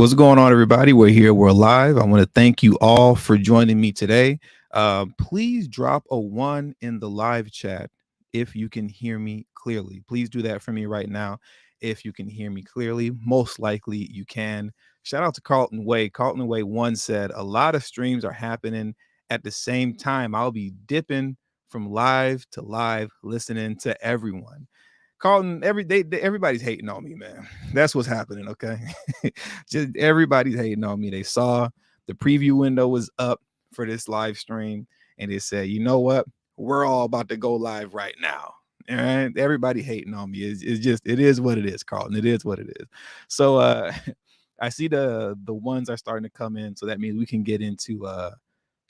What's going on, everybody? We're here. We're live. I want to thank you all for joining me today. Please drop a 1 in the live chat if you can hear me clearly. Please do that for me right now if you can hear me clearly. Most likely you can. Shout out to Carlton Way. Carlton Way 1 said, a lot of streams are happening at the same time. I'll be dipping from live to live, listening to everyone. Carlton, everybody's hating on me, man. That's what's happening, okay? Just everybody's hating on me. They saw the preview window was up for this live stream, and they said, you know what? We're all about to go live right now. All right, everybody hating on me. It's just, it is what it is, Carlton. It is what it is. So I see the ones are starting to come in, so that means we can get into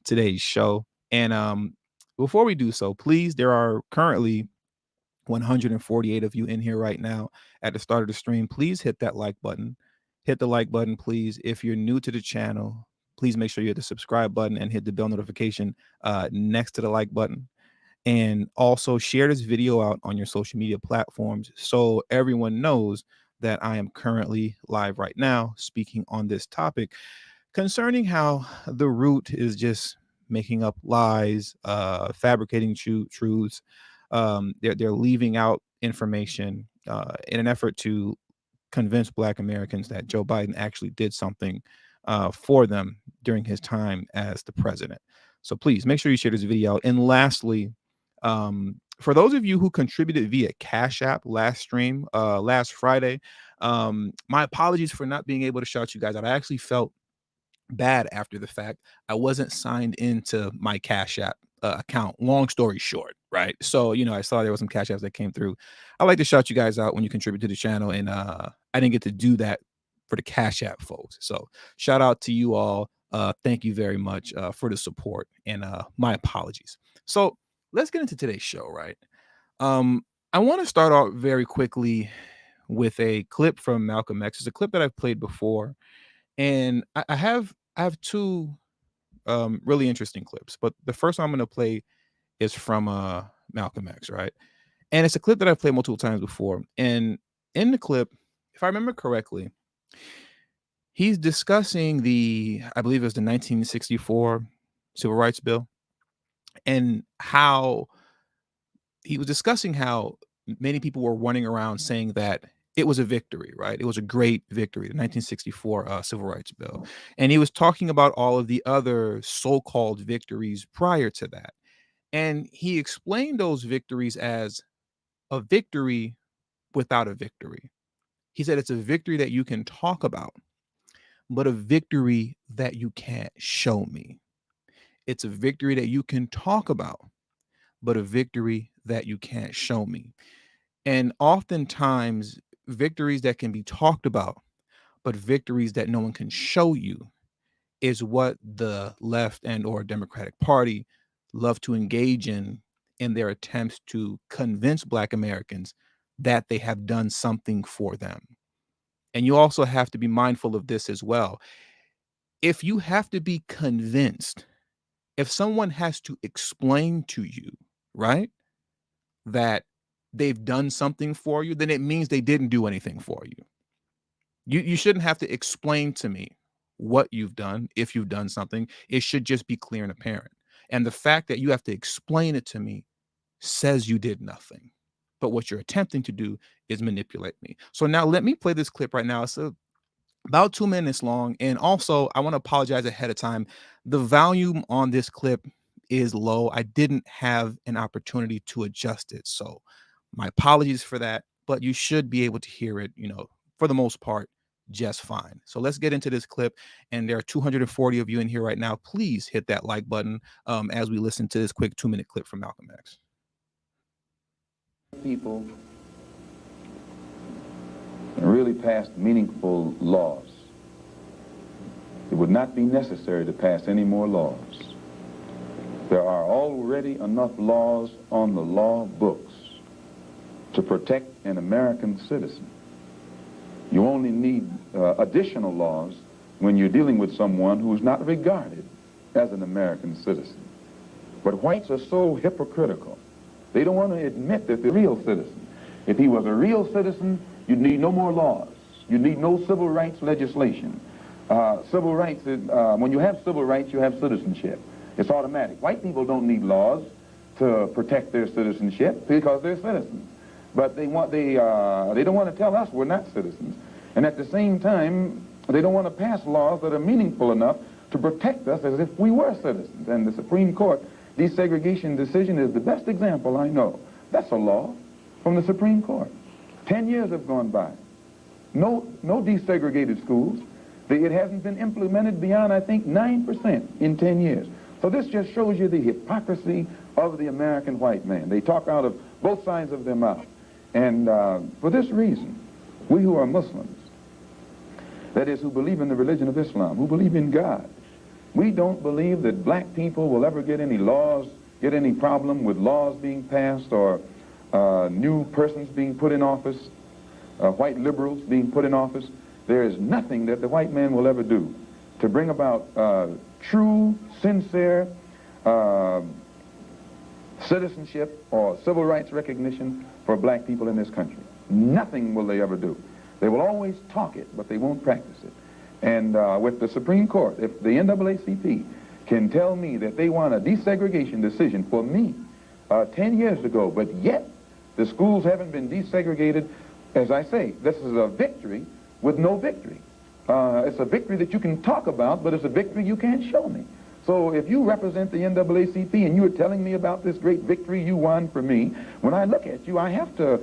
today's show. And before we do so, please, there are currently 148 of you in here right now at the start of the stream. Please hit that like button. Hit the like button, please. If you're new to the channel, please make sure you hit the subscribe button and hit the bell notification next to the like button. And also share this video out on your social media platforms so everyone knows that I am currently live right now speaking on this topic concerning how the root is just making up lies, fabricating truths. They're leaving out information in an effort to convince Black Americans that Joe Biden actually did something for them during his time as the president. So please make sure you share this video out. And lastly, for those of you who contributed via Cash App last stream, last Friday, my apologies for not being able to shout you guys out. I actually felt bad after the fact. I wasn't signed into my Cash App account. Long story short, right? So, I saw there was some Cash Apps that came through. I like to shout you guys out when you contribute to the channel, and I didn't get to do that for the Cash App folks. So shout out to you all. Thank you very much for the support, and my apologies. So let's get into today's show, right? I want to start out very quickly with a clip from Malcolm X. It's a clip that I've played before, and I have two really interesting clips, but the first one I'm going to play is from Malcolm X, right? And it's a clip that I've played multiple times before. And in the clip, if I remember correctly, he's discussing I believe it was the 1964 Civil Rights Bill, and how he was discussing how many people were running around saying that it was a victory, right? It was a great victory, the 1964 Civil Rights Bill. And he was talking about all of the other so-called victories prior to that. And he explained those victories as a victory without a victory. He said it's a victory that you can talk about, but a victory that you can't show me. It's a victory that you can talk about, but a victory that you can't show me. And oftentimes, victories that can be talked about, but victories that no one can show you, is what the left and or Democratic Party love to engage in their attempts to convince Black Americans that they have done something for them. And you also have to be mindful of this as well. If you have to be convinced, if someone has to explain to you, right, that they've done something for you, then it means they didn't do anything for you. You shouldn't have to explain to me what you've done. If you've done something, it should just be clear and apparent. And the fact that you have to explain it to me says you did nothing. But what you're attempting to do is manipulate me. So now let me play this clip right now. It's about 2 minutes long. And also, I want to apologize ahead of time. The volume on this clip is low. I didn't have an opportunity to adjust it. So my apologies for that. But you should be able to hear it, for the most part, just fine. So let's get into this clip. And there are 240 of you in here right now. Please hit that like button as we listen to this quick 2-minute clip from Malcolm X. People really passed meaningful laws. It would not be necessary to pass any more laws. There are already enough laws on the law books to protect an American citizen. You only need additional laws when you're dealing with someone who is not regarded as an American citizen. But whites are so hypocritical. They don't want to admit that they're a real citizen. If he was a real citizen, you'd need no more laws. You'd need no civil rights legislation. Civil rights, when you have civil rights, you have citizenship. It's automatic. White people don't need laws to protect their citizenship because they're citizens. But they don't want to tell us we're not citizens. And at the same time, they don't want to pass laws that are meaningful enough to protect us as if we were citizens. And the Supreme Court desegregation decision is the best example I know. That's a law from the Supreme Court. 10 years have gone by. No desegregated schools. It hasn't been implemented beyond, I think, 9% in 10 years. So this just shows you the hypocrisy of the American white man. They talk out of both sides of their mouth. And for this reason, we who are Muslims, that is, who believe in the religion of Islam, who believe in God, we don't believe that black people will ever get any problem with laws being passed or new persons being put in office, white liberals being put in office. There is nothing that the white man will ever do to bring about true, sincere citizenship or civil rights recognition for black people in this country. Nothing will they ever do. They will always talk it, but they won't practice it. And with the Supreme Court, if the NAACP can tell me that they want a desegregation decision for me 10 years ago, but yet the schools haven't been desegregated, as I say, this is a victory with no victory. It's a victory that you can talk about, but it's a victory you can't show me. So if you represent the NAACP and you're telling me about this great victory you won for me, when I look at you, I have to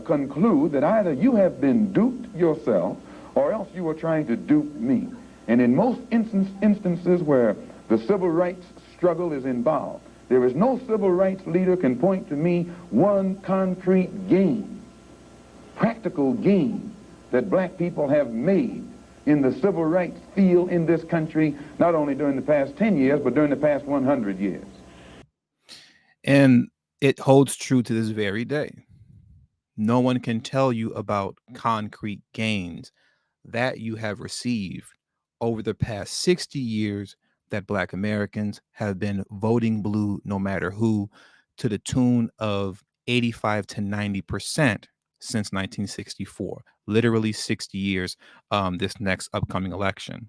conclude that either you have been duped yourself or else you are trying to dupe me. And in most instances where the civil rights struggle is involved, there is no civil rights leader can point to me one concrete gain, practical gain, that black people have made in the civil rights field in this country, not only during the past 10 years, but during the past 100 years. And it holds true to this very day. No one can tell you about concrete gains that you have received over the past 60 years that black Americans have been voting blue no matter who, to the tune of 85 to 90% since 1964, literally 60 years this next upcoming election.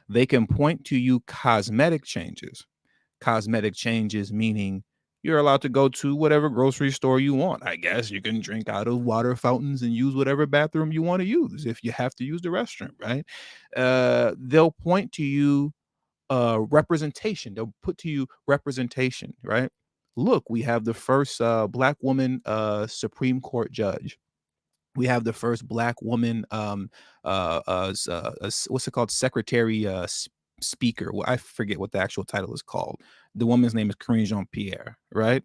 They can point to you cosmetic changes meaning you're allowed to go to whatever grocery store you want. I guess you can drink out of water fountains and use whatever bathroom you want to use if you have to use the restroom, right? They'll point to you representation. They'll put to you representation, right? Look, we have the first black woman Supreme Court judge. We have the first black woman what's it called, secretary speaker. Well, I forget what the actual title is called. The woman's name is Karine Jean-Pierre, right?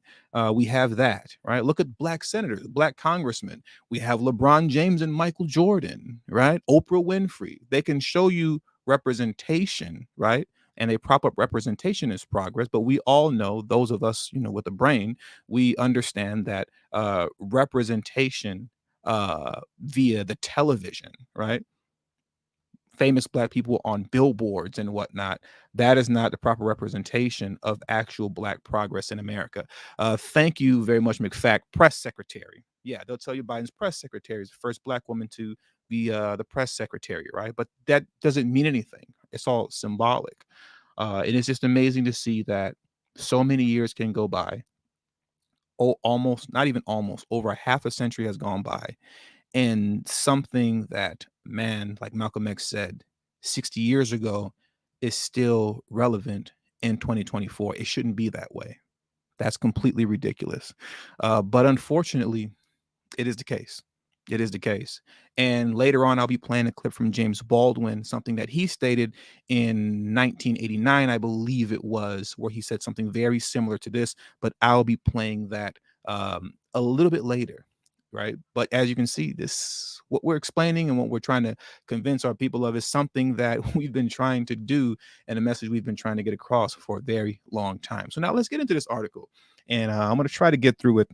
We have that, right? Look at black senators, black congressmen. We have LeBron James and Michael Jordan, right? Oprah Winfrey. They can show you representation, right? And they prop up representation as progress, but we all know, those of us, with a brain, we understand that representation via the television, right? Famous black people on billboards and whatnot. That is not the proper representation of actual black progress in America. Thank you very much, McFack, press secretary. Yeah, they'll tell you Biden's press secretary is the first black woman to be the press secretary, right? But that doesn't mean anything. It's all symbolic. And it's just amazing to see that so many years can go by. Oh, almost, not even almost, over half a century has gone by, and something that, man, like Malcolm X said 60 years ago is still relevant in 2024. It shouldn't be that way. That's completely ridiculous. But unfortunately, it is the case. It is the case. And later on, I'll be playing a clip from James Baldwin, something that he stated in 1989, I believe it was, where he said something very similar to this, but I'll be playing that a little bit later, right? But as you can see, this, what we're explaining and what we're trying to convince our people of, is something that we've been trying to do and a message we've been trying to get across for a very long time. So now let's get into this article. And I'm going to try to get through it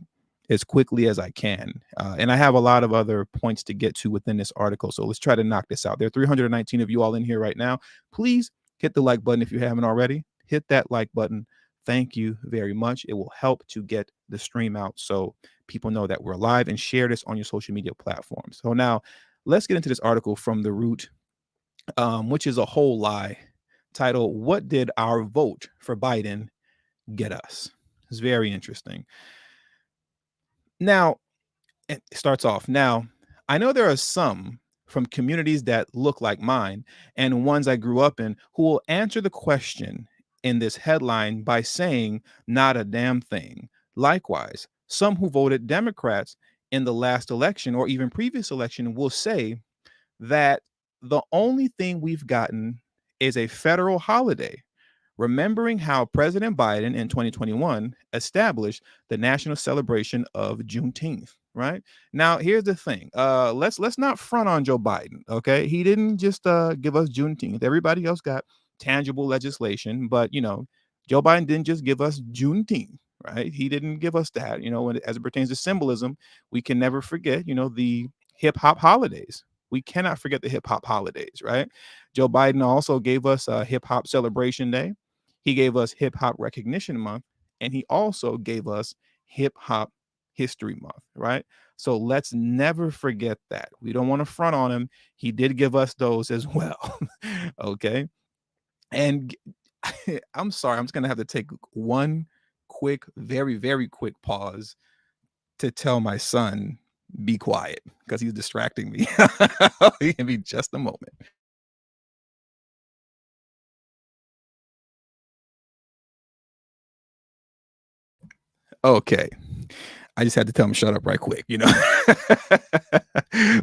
as quickly as I can. And I have a lot of other points to get to within this article. So let's try to knock this out. There are 319 of you all in here right now. Please hit the like button if you haven't already. Hit that like button. Thank you very much. It will help to get the stream out so people know that we're live, and share this on your social media platforms. So now let's get into this article from The Root. which is a whole lie, titled "What Did Our Vote for Biden Get Us?" It's very interesting. Now, it starts off. Now, I know there are some from communities that look like mine and ones I grew up in who will answer the question in this headline by saying, not a damn thing. Likewise, some who voted Democrats in the last election or even previous election will say that the only thing we've gotten is a federal holiday, remembering how President Biden in 2021 established the national celebration of Juneteenth. Right now, here's the thing. Let's not front on Joe Biden. Okay, he didn't just give us Juneteenth. Everybody else got tangible legislation, but Joe Biden didn't just give us Juneteenth. Right, he didn't give us that. As it pertains to symbolism, we can never forget. The hip hop holidays. We cannot forget the hip hop holidays. Right. Joe Biden also gave us a hip hop celebration day. He gave us Hip Hop Recognition Month, and he also gave us Hip Hop History Month, right? So let's never forget that. We don't want to front on him. He did give us those as well. Okay. And I'm sorry, I'm just going to have to take one quick, very, very quick pause to tell my son, be quiet, because he's distracting me. Give me just a moment. Okay. I just had to tell him shut up right quick,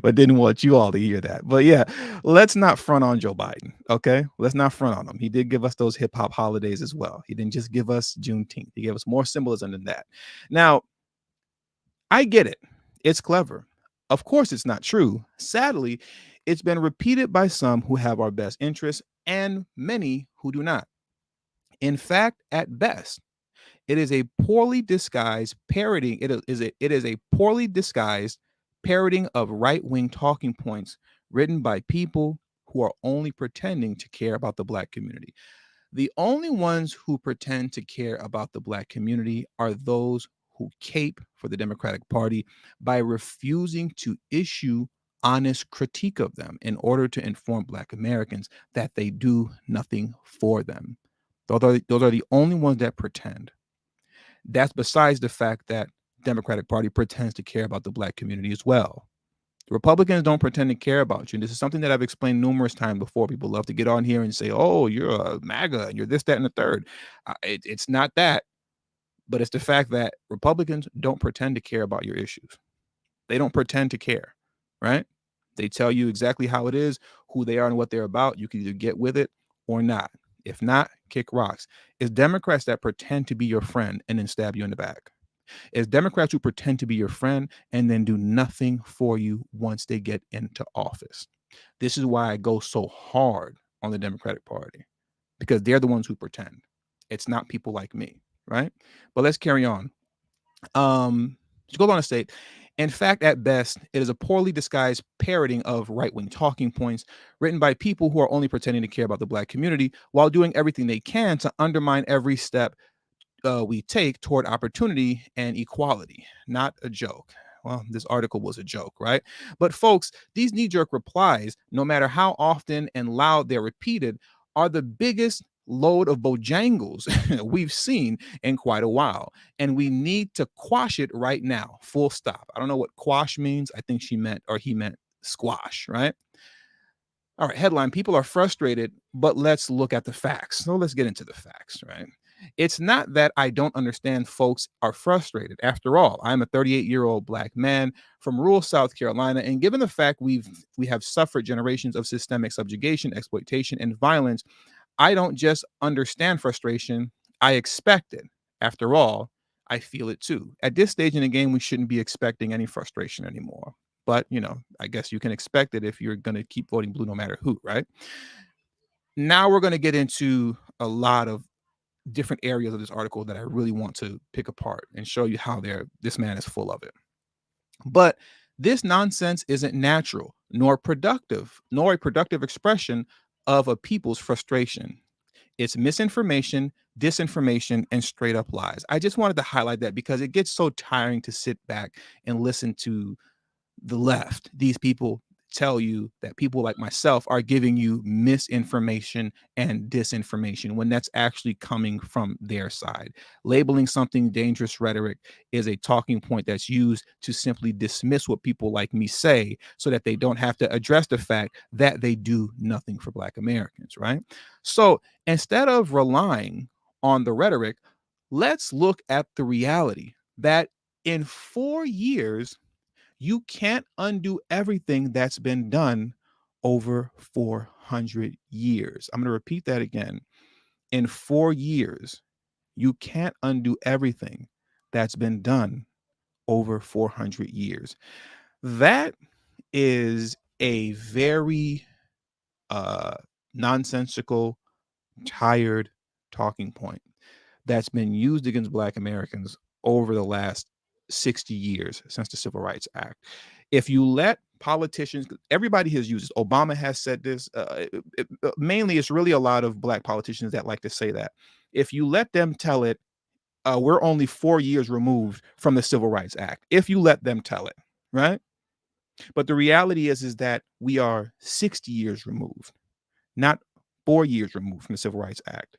but didn't want you all to hear that. But yeah, let's not front on Joe Biden. Okay. Let's not front on him. He did give us those hip hop holidays as well. He didn't just give us Juneteenth. He gave us more symbolism than that. Now, I get it. It's clever. Of course, it's not true. Sadly, it's been repeated by some who have our best interests and many who do not. In fact, at best, it is a poorly disguised parroting. It is a poorly disguised parroting of right-wing talking points written by people who are only pretending to care about the black community. The only ones who pretend to care about the black community are those who cape for the Democratic Party by refusing to issue honest critique of them in order to inform black Americans that they do nothing for them. Those are the only ones that pretend. That's besides the fact that Democratic Party pretends to care about the black community as well. The Republicans don't pretend to care about you. And this is something that I've explained numerous times before. People love to get on here and say, oh, you're a MAGA and you're this, that, and the third. It's not that, but it's the fact that Republicans don't pretend to care about your issues. They don't pretend to care, right? They tell you exactly how it is, who they are, and what they're about. You can either get with it or not. If not, kick rocks. It's Democrats that pretend to be your friend and then stab you in the back. It's Democrats who pretend to be your friend and then do nothing for you once they get into office. This is why I go so hard on the Democratic Party, because they're the ones who pretend. It's not people like me, right? But let's carry on. To go on to state, in fact, at best, it is a poorly disguised parroting of right-wing talking points written by people who are only pretending to care about the black community while doing everything they can to undermine every step we take toward opportunity and equality. Not a joke. Well, this article was a joke, right? But folks, these knee-jerk replies, no matter how often and loud they're repeated, are the biggest load of bojangles we've seen in quite a while. And we need to quash it right now. Full stop. I don't know what quash means. I think he meant squash, right? All right, headline: people are frustrated, but let's look at the facts. So let's get into the facts, right? It's not that I don't understand folks are frustrated. After all, I'm a 38-year-old black man from rural South Carolina, and given the fact we have suffered generations of systemic subjugation, exploitation, and violence, I don't just understand frustration, I expect it. After all, I feel it too. At this stage in the game, we shouldn't be expecting any frustration anymore. But, I guess you can expect it if you're going to keep voting blue no matter who, right? Now we're going to get into a lot of different areas of this article that I really want to pick apart and show you how this man is full of it. But this nonsense isn't natural, nor a productive expression of a people's frustration. It's misinformation, disinformation, and straight up lies. I just wanted to highlight that because it gets so tiring to sit back and listen to the left, these people tell you that people like myself are giving you misinformation and disinformation when that's actually coming from their side. Labeling something dangerous rhetoric is a talking point that's used to simply dismiss what people like me say so that they don't have to address the fact that they do nothing for Black Americans, right? So instead of relying on the rhetoric, let's look at the reality that in 4 years, you can't undo everything that's been done over 400 years. I'm going to repeat that again. In 4 years, you can't undo everything that's been done over 400 years. That is a very uh, nonsensical, tired talking point that's been used against Black Americans over the last 60 years since the Civil Rights Act. If you let politicians, everybody has used this. Obama has said this. Mainly, it's really a lot of Black politicians that like to say that. If you let them tell it, we're only 4 years removed from the Civil Rights Act. If you let them tell it, right? But the reality is that we are 60 years removed, not 4 years removed from the Civil Rights Act.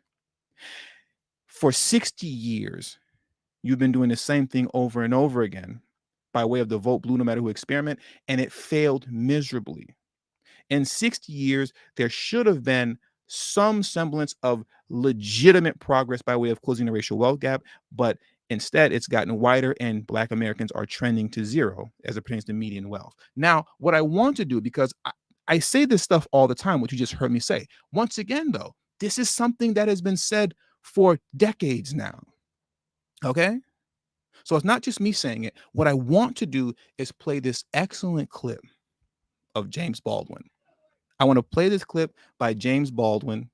For 60 years, you've been doing the same thing over and over again by way of the vote blue no matter who experiment, and it failed miserably. In 60 years, there should have been some semblance of legitimate progress by way of closing the racial wealth gap, but instead it's gotten wider and Black Americans are trending to zero as it pertains to median wealth. Now, what I want to do, because I say this stuff all the time, what you just heard me say, once again, though, this is something that has been said for decades now. Okay? So it's not just me saying it. What I want to do is play this excellent clip of James Baldwin. I want to play this clip by James Baldwin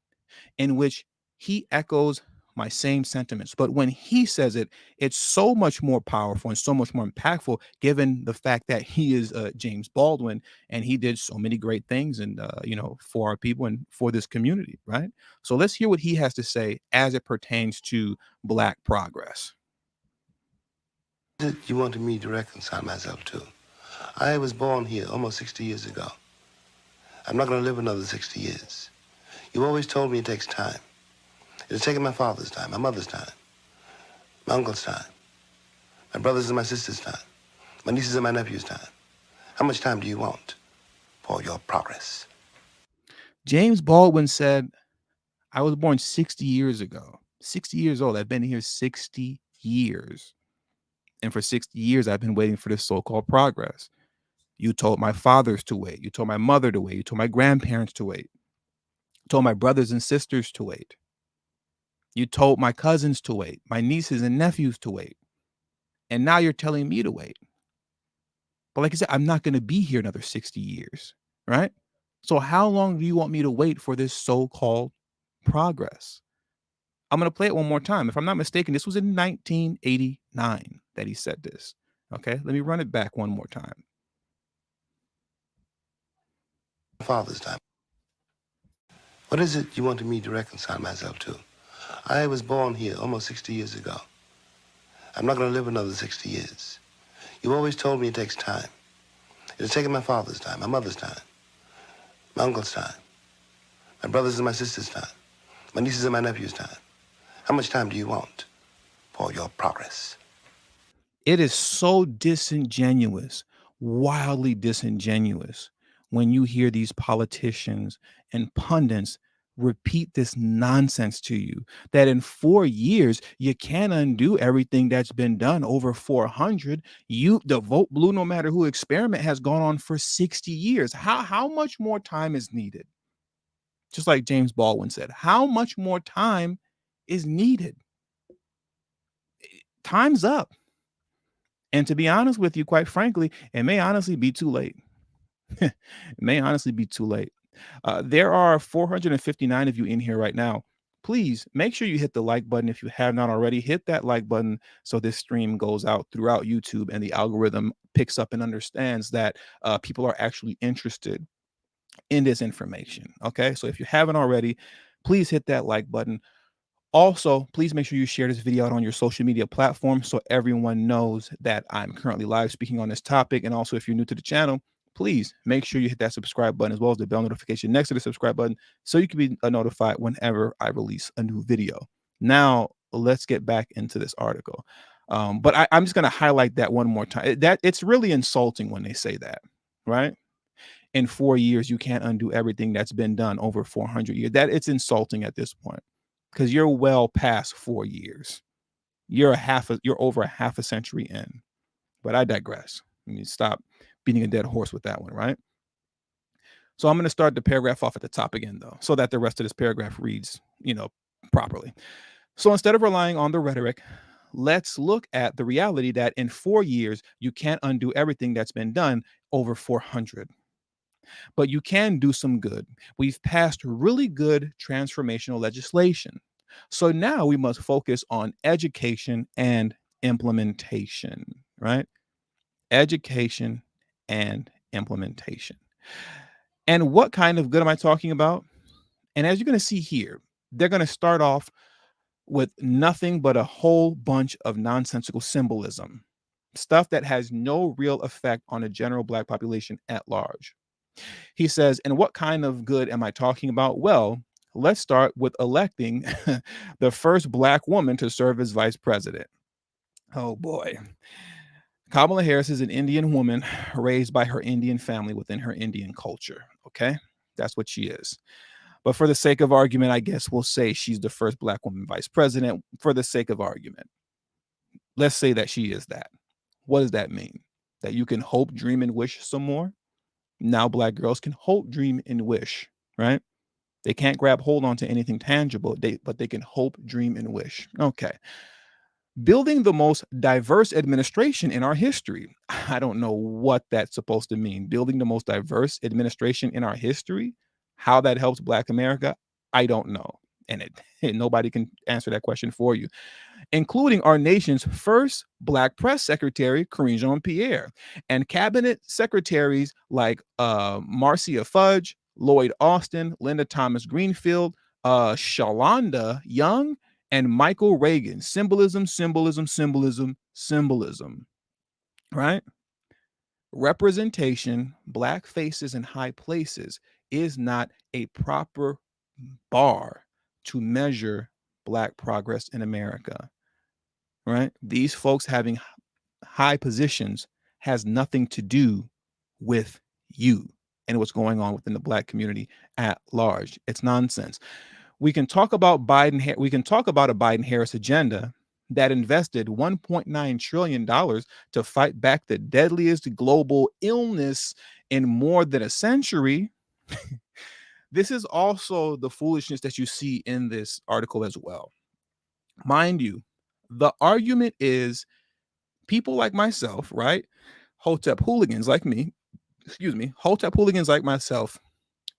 in which he echoes my same sentiments. But when he says it, it's so much more powerful and so much more impactful given the fact that he is James Baldwin and he did so many great things and, for our people and for this community, right? So let's hear what he has to say as it pertains to Black progress. You wanted me to reconcile myself to. I was born here almost 60 years ago. I'm not going to live another 60 years. You always told me it takes time. It has taken my father's time, my mother's time, my uncle's time, my brother's and my sister's time, my nieces and my nephew's time. How much time do you want for your progress? James Baldwin said, I was born 60 years ago, 60 years old. I've been here 60 years. And for 60 years, I've been waiting for this so-called progress. You told my fathers to wait. You told my mother to wait. You told my grandparents to wait. You told my brothers and sisters to wait. You told my cousins to wait, my nieces and nephews to wait. And now you're telling me to wait. But like I said, I'm not going to be here another 60 years, right? So how long do you want me to wait for this so-called progress? I'm going to play it one more time. If I'm not mistaken, this was in 1989 that he said this. Okay, let me run it back one more time. Father's time. What is it you wanted me to reconcile myself to? I was born here almost 60 years ago. I'm not going to live another 60 years. You always told me it takes time. It has taken my father's time, my mother's time, my uncle's time, my brother's and my sister's time, my nieces and my nephew's time. How much time do you want for your progress? It is so disingenuous, wildly disingenuous when you hear these politicians and pundits repeat this nonsense to you that in 4 years you can't undo everything that's been done over 400. The vote blue no matter who experiment has gone on for 60 years. How much more time is needed? Just like James Baldwin said, how much more time is needed? Time's up. And to be honest with you, quite frankly, it may honestly be too late. It may honestly be too late. There are 459 of you in here right now. Please make sure you hit the like button if you have not already. Hit that like button so this stream goes out throughout YouTube and the algorithm picks up and understands that people are actually interested in this information. Okay, so if you haven't already, please hit that like button. Also, please make sure you share this video out on your social media platform so everyone knows that I'm currently live speaking on this topic. And also, if you're new to the channel, please make sure you hit that subscribe button as well as the bell notification next to the subscribe button so you can be notified whenever I release a new video. Now, let's get back into this article. But I'm just going to highlight that one more time. That it's really insulting when they say that, right? In 4 years, you can't undo everything that's been done over 400 years. That it's insulting at this point because you're well past 4 years. You're over a half a century in. But I digress. I mean, stop beating a dead horse with that one, right? So I'm going to start the paragraph off at the top again, though, so that the rest of this paragraph reads, properly. So instead of relying on the rhetoric, let's look at the reality that in 4 years, you can't undo everything that's been done over 400. But you can do some good. We've passed really good transformational legislation. So now we must focus on education and implementation, right? Education and implementation. And what kind of good am I talking about? And as you're going to see here, they're going to start off with nothing but a whole bunch of nonsensical symbolism, stuff that has no real effect on the general Black population at large. He says, and what kind of good am I talking about? Well, let's start with electing the first Black woman to serve as vice president. Oh boy. Kamala Harris is an Indian woman raised by her Indian family within her Indian culture. Okay. That's what she is. But for the sake of argument, I guess we'll say she's the first Black woman vice president for the sake of argument. Let's say that she is that. What does that mean? That you can hope, dream, and wish some more? Now Black girls can hope, dream, and wish, right? They can't grab hold onto anything tangible, but they can hope, dream, and wish. Okay. Building the most diverse administration in our history. I don't know what that's supposed to mean. Building the most diverse administration in our history? How that helps Black America? I don't know. And nobody can answer that question for you, including our nation's first Black press secretary, Karine Jean-Pierre, and cabinet secretaries like Marcia Fudge, Lloyd Austin, Linda Thomas Greenfield, Shalonda Young, and Michael Reagan. Symbolism, symbolism, symbolism, symbolism, right? Representation, Black faces in high places is not a proper bar to measure Black progress in America, right? These folks having high positions has nothing to do with you and what's going on within the Black community at large. It's nonsense. We can talk about Biden. We can talk about a Biden-Harris agenda that invested $1.9 trillion to fight back the deadliest global illness in more than a century. This is also the foolishness that you see in this article as well. Mind you, the argument is people like myself, right? Hotep hooligans like me, Hotep hooligans like myself,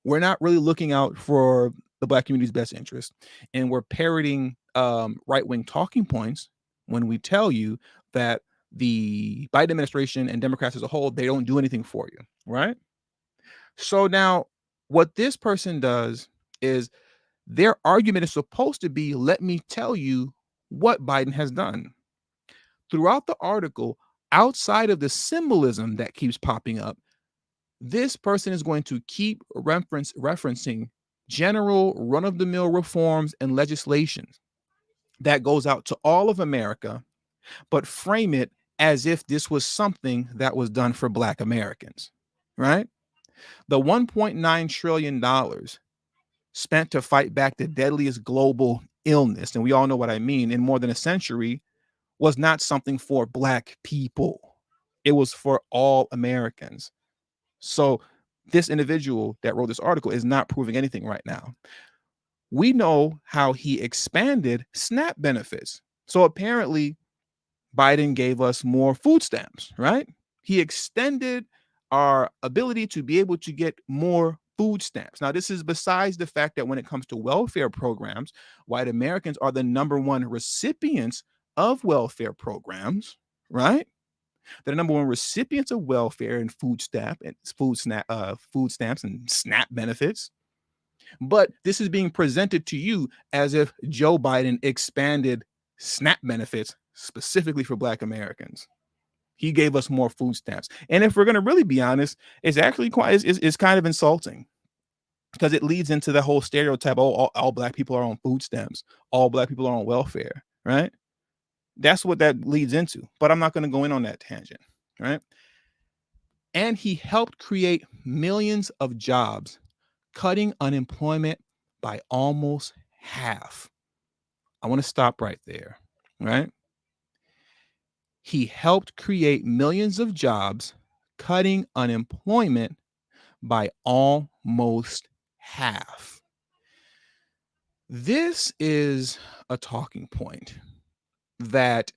we're not really looking out for the Black community's best interest. And we're parroting right-wing talking points when we tell you that the Biden administration and Democrats as a whole, they don't do anything for you, right? So now what this person does is their argument is supposed to be, let me tell you what Biden has done. Throughout the article, outside of the symbolism that keeps popping up, this person is going to keep referencing general run-of-the-mill reforms and legislations that goes out to all of America, but frame it as if this was something that was done for Black Americans, right? The $1.9 trillion spent to fight back the deadliest global illness, and we all know what I mean, in more than a century, was not something for Black people. It was for all Americans. So this individual that wrote this article is not proving anything right now. We know how he expanded SNAP benefits. So apparently Biden gave us more food stamps, right? He extended our ability to be able to get more food stamps. Now, this is besides the fact that when it comes to welfare programs, white Americans are the number one recipients of welfare programs, right? They're the number one recipients of welfare and food stamps and SNAP benefits. But this is being presented to you as if Joe Biden expanded SNAP benefits specifically for Black Americans. He gave us more food stamps. And if we're going to really be honest, it's actually it's kind of insulting because it leads into the whole stereotype. Oh, all black people are on food stamps. All black people are on welfare, right? That's what that leads into. But I'm not going to go in on that tangent, right? And he helped create millions of jobs, cutting unemployment by almost half. I want to stop right there, right? He helped create millions of jobs, cutting unemployment by almost half. This is a talking point that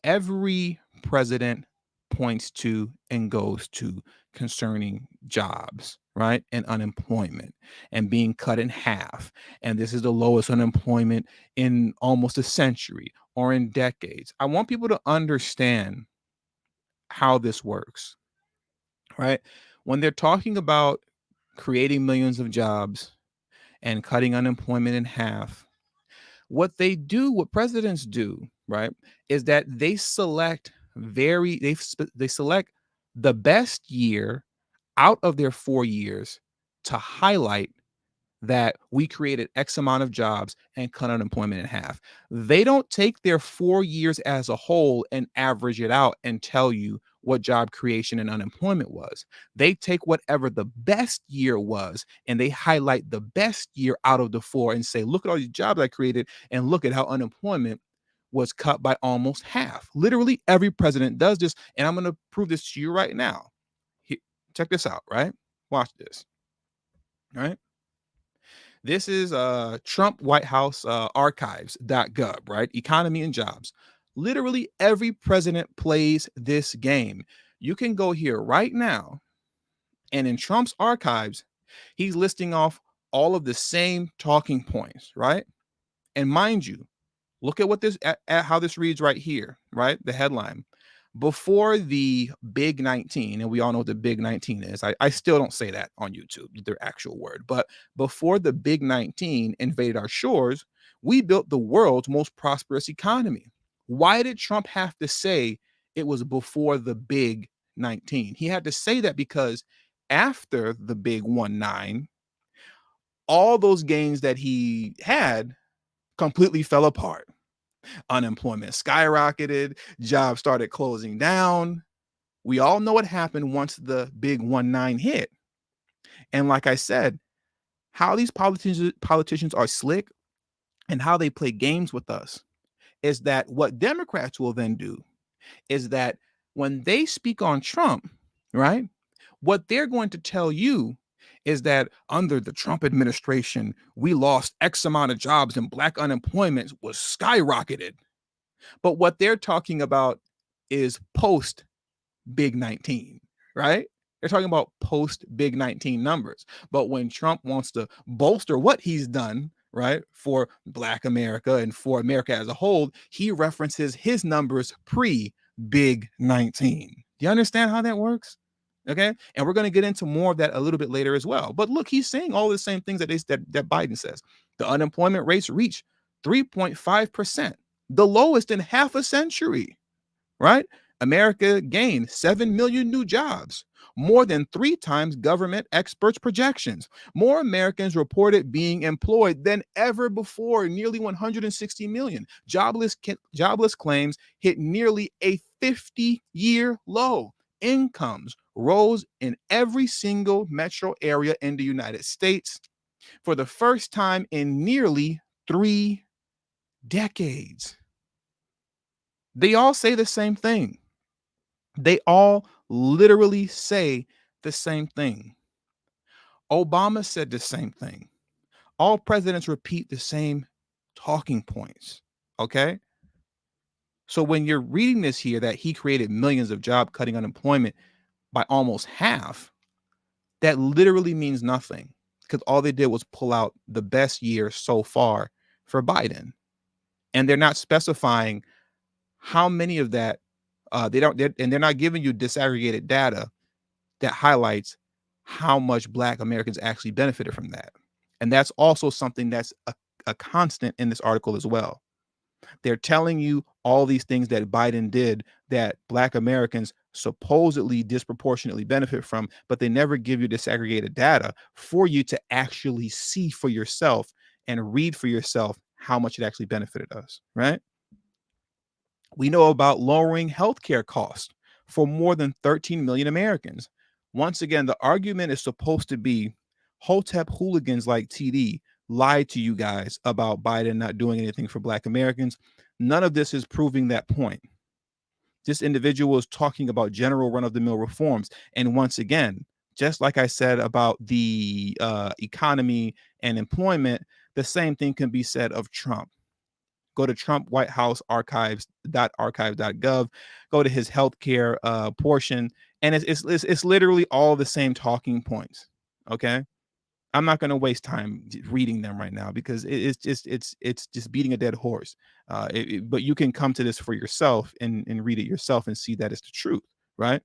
every president points to and goes to concerning jobs, right? And unemployment and being cut in half. And this is the lowest unemployment in almost a century or in decades. I want people to understand how this works, right? When they're talking about creating millions of jobs and cutting unemployment in half, what presidents do, right, is that they select the best year out of their 4 years to highlight that we created X amount of jobs and cut unemployment in half. They don't take their 4 years as a whole and average it out and tell you what job creation and unemployment was. They take whatever the best year was and they highlight the best year out of the four and say, look at all these jobs I created and look at how unemployment was cut by almost half. Literally every president does this. And I'm going to prove this to you right now. Check this out, right? Watch this. All right. This is Trump White House archives.gov, right? Economy and jobs. Literally every president plays this game. You can go here right now, and in Trump's archives, he's listing off all of the same talking points, right? And mind you, look at at how this reads right here, right? The headline. Before the Big 19, and we all know what the Big 19 is. I still don't say that on YouTube, their actual word. But before the Big 19 invaded our shores, we built the world's most prosperous economy. Why did Trump have to say it was before the Big 19? He had to say that because after the Big 19, all those gains that he had completely fell apart. Unemployment skyrocketed, jobs started closing down. We all know what happened once the big 19 hit. And like I said, how these politicians are slick and how they play games with us is that what Democrats will then do is that when they speak on Trump, right? What they're going to tell you is that under the Trump administration, we lost X amount of jobs and black unemployment was skyrocketed. But what they're talking about is post Big 19, right? They're talking about post Big 19 numbers. But when Trump wants to bolster what he's done, right, for Black America and for America as a whole, he references his numbers pre Big 19. Do you understand how that works? Okay. And we're going to get into more of that a little bit later as well. But look, he's saying all the same things that Biden says. The unemployment rates reach 3.5%, the lowest in half a century, right? America gained 7 million new jobs, more than 3 times government experts' projections. More Americans reported being employed than ever before, nearly 160 million. Jobless claims hit nearly a 50-year low. Incomes rose in every single metro area in the United States for the first time in nearly 3 decades. They all say the same thing. They all literally say the same thing. Obama said the same thing. All presidents repeat the same talking points. Okay. So when you're reading this here, that he created millions of job cutting unemployment by almost half, that literally means nothing because all they did was pull out the best year so far for Biden. And they're not specifying how many of that they're not giving you disaggregated data that highlights how much Black Americans actually benefited from that. And that's also something that's a constant in this article as well. They're telling you all these things that Biden did that Black Americans supposedly disproportionately benefit from, but they never give you disaggregated data for you to actually see for yourself and read for yourself how much it actually benefited us, right? We know about lowering healthcare costs for more than 13 million Americans. Once again, the argument is supposed to be Hotep hooligans like TD lied to you guys about Biden not doing anything for Black Americans. None of this is proving that point. This individual is talking about general run-of-the-mill reforms. And once again, just like I said about the economy and employment, the same thing can be said of Trump. Go to Trump White House archives.archive.gov. Go to his healthcare portion, and it's literally all the same talking points. Okay, I'm not going to waste time reading them right now because it's just beating a dead horse. But you can come to this for yourself and read it yourself and see that it's the truth, right?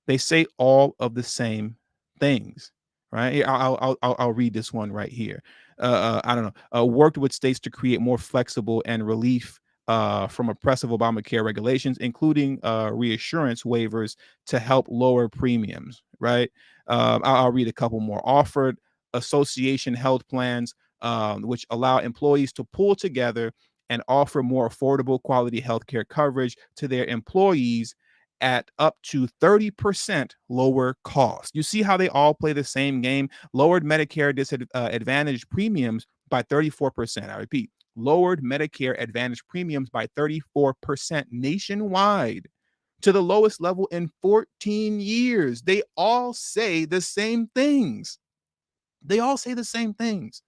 They say all of the same things, right? I'll read this one right here. I don't know. Worked with states to create more flexible and relief from oppressive Obamacare regulations, including reassurance waivers to help lower premiums, right? I'll read a couple more. Offered association health plans, which allow employees to pull together and offer more affordable quality healthcare coverage to their employees at up to 30% lower cost. You see how they all play the same game? Lowered Medicare Advantage premiums by 34%. I repeat, lowered Medicare Advantage premiums by 34% nationwide to the lowest level in 14 years. They all say the same things. They all say the same things.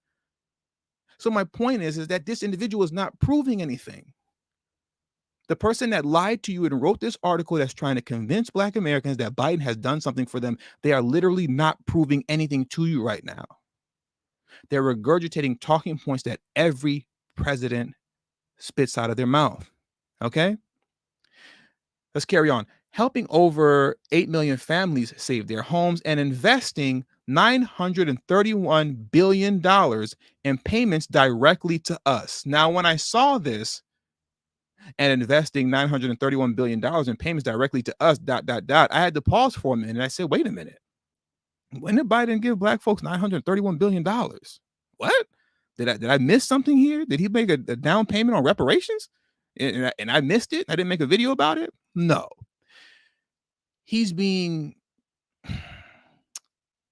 So my point is that this individual is not proving anything. The person that lied to you and wrote this article that's trying to convince Black Americans that Biden has done something for them, they are literally not proving anything to you right now. They're regurgitating talking points that every president spits out of their mouth. Okay? Let's carry on. Helping over 8 million families save their homes and investing $931 billion in payments directly to us. Now, when I saw this, and investing $931 billion in payments directly to us, I had to pause for a minute. And I said, wait a minute. When did Biden give Black folks $931 billion? What? Did I miss something here? Did he make a down payment on reparations? And I missed it? I didn't make a video about it? No. He's being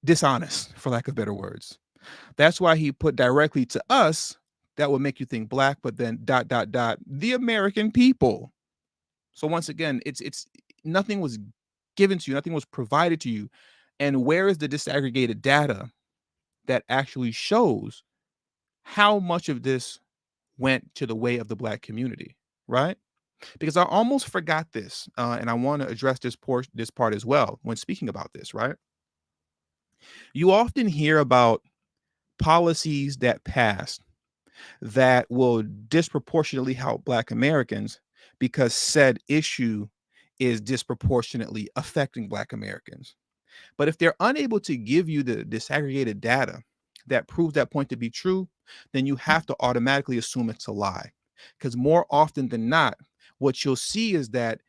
dishonest, for lack of better words. That's why he put directly to us. That would make you think Black, but then ... the American people. So once again, it's nothing was given to you, nothing was provided to you. And where is the disaggregated data that actually shows how much of this went to the way of the Black community, right? Because I almost forgot this, and I want to address this part as well when speaking about this, right? You often hear about policies that passed that will disproportionately help Black Americans because said issue is disproportionately affecting Black Americans. But if they're unable to give you the disaggregated data that proves that point to be true, then you have to automatically assume it's a lie. Because more often than not, what you'll see is that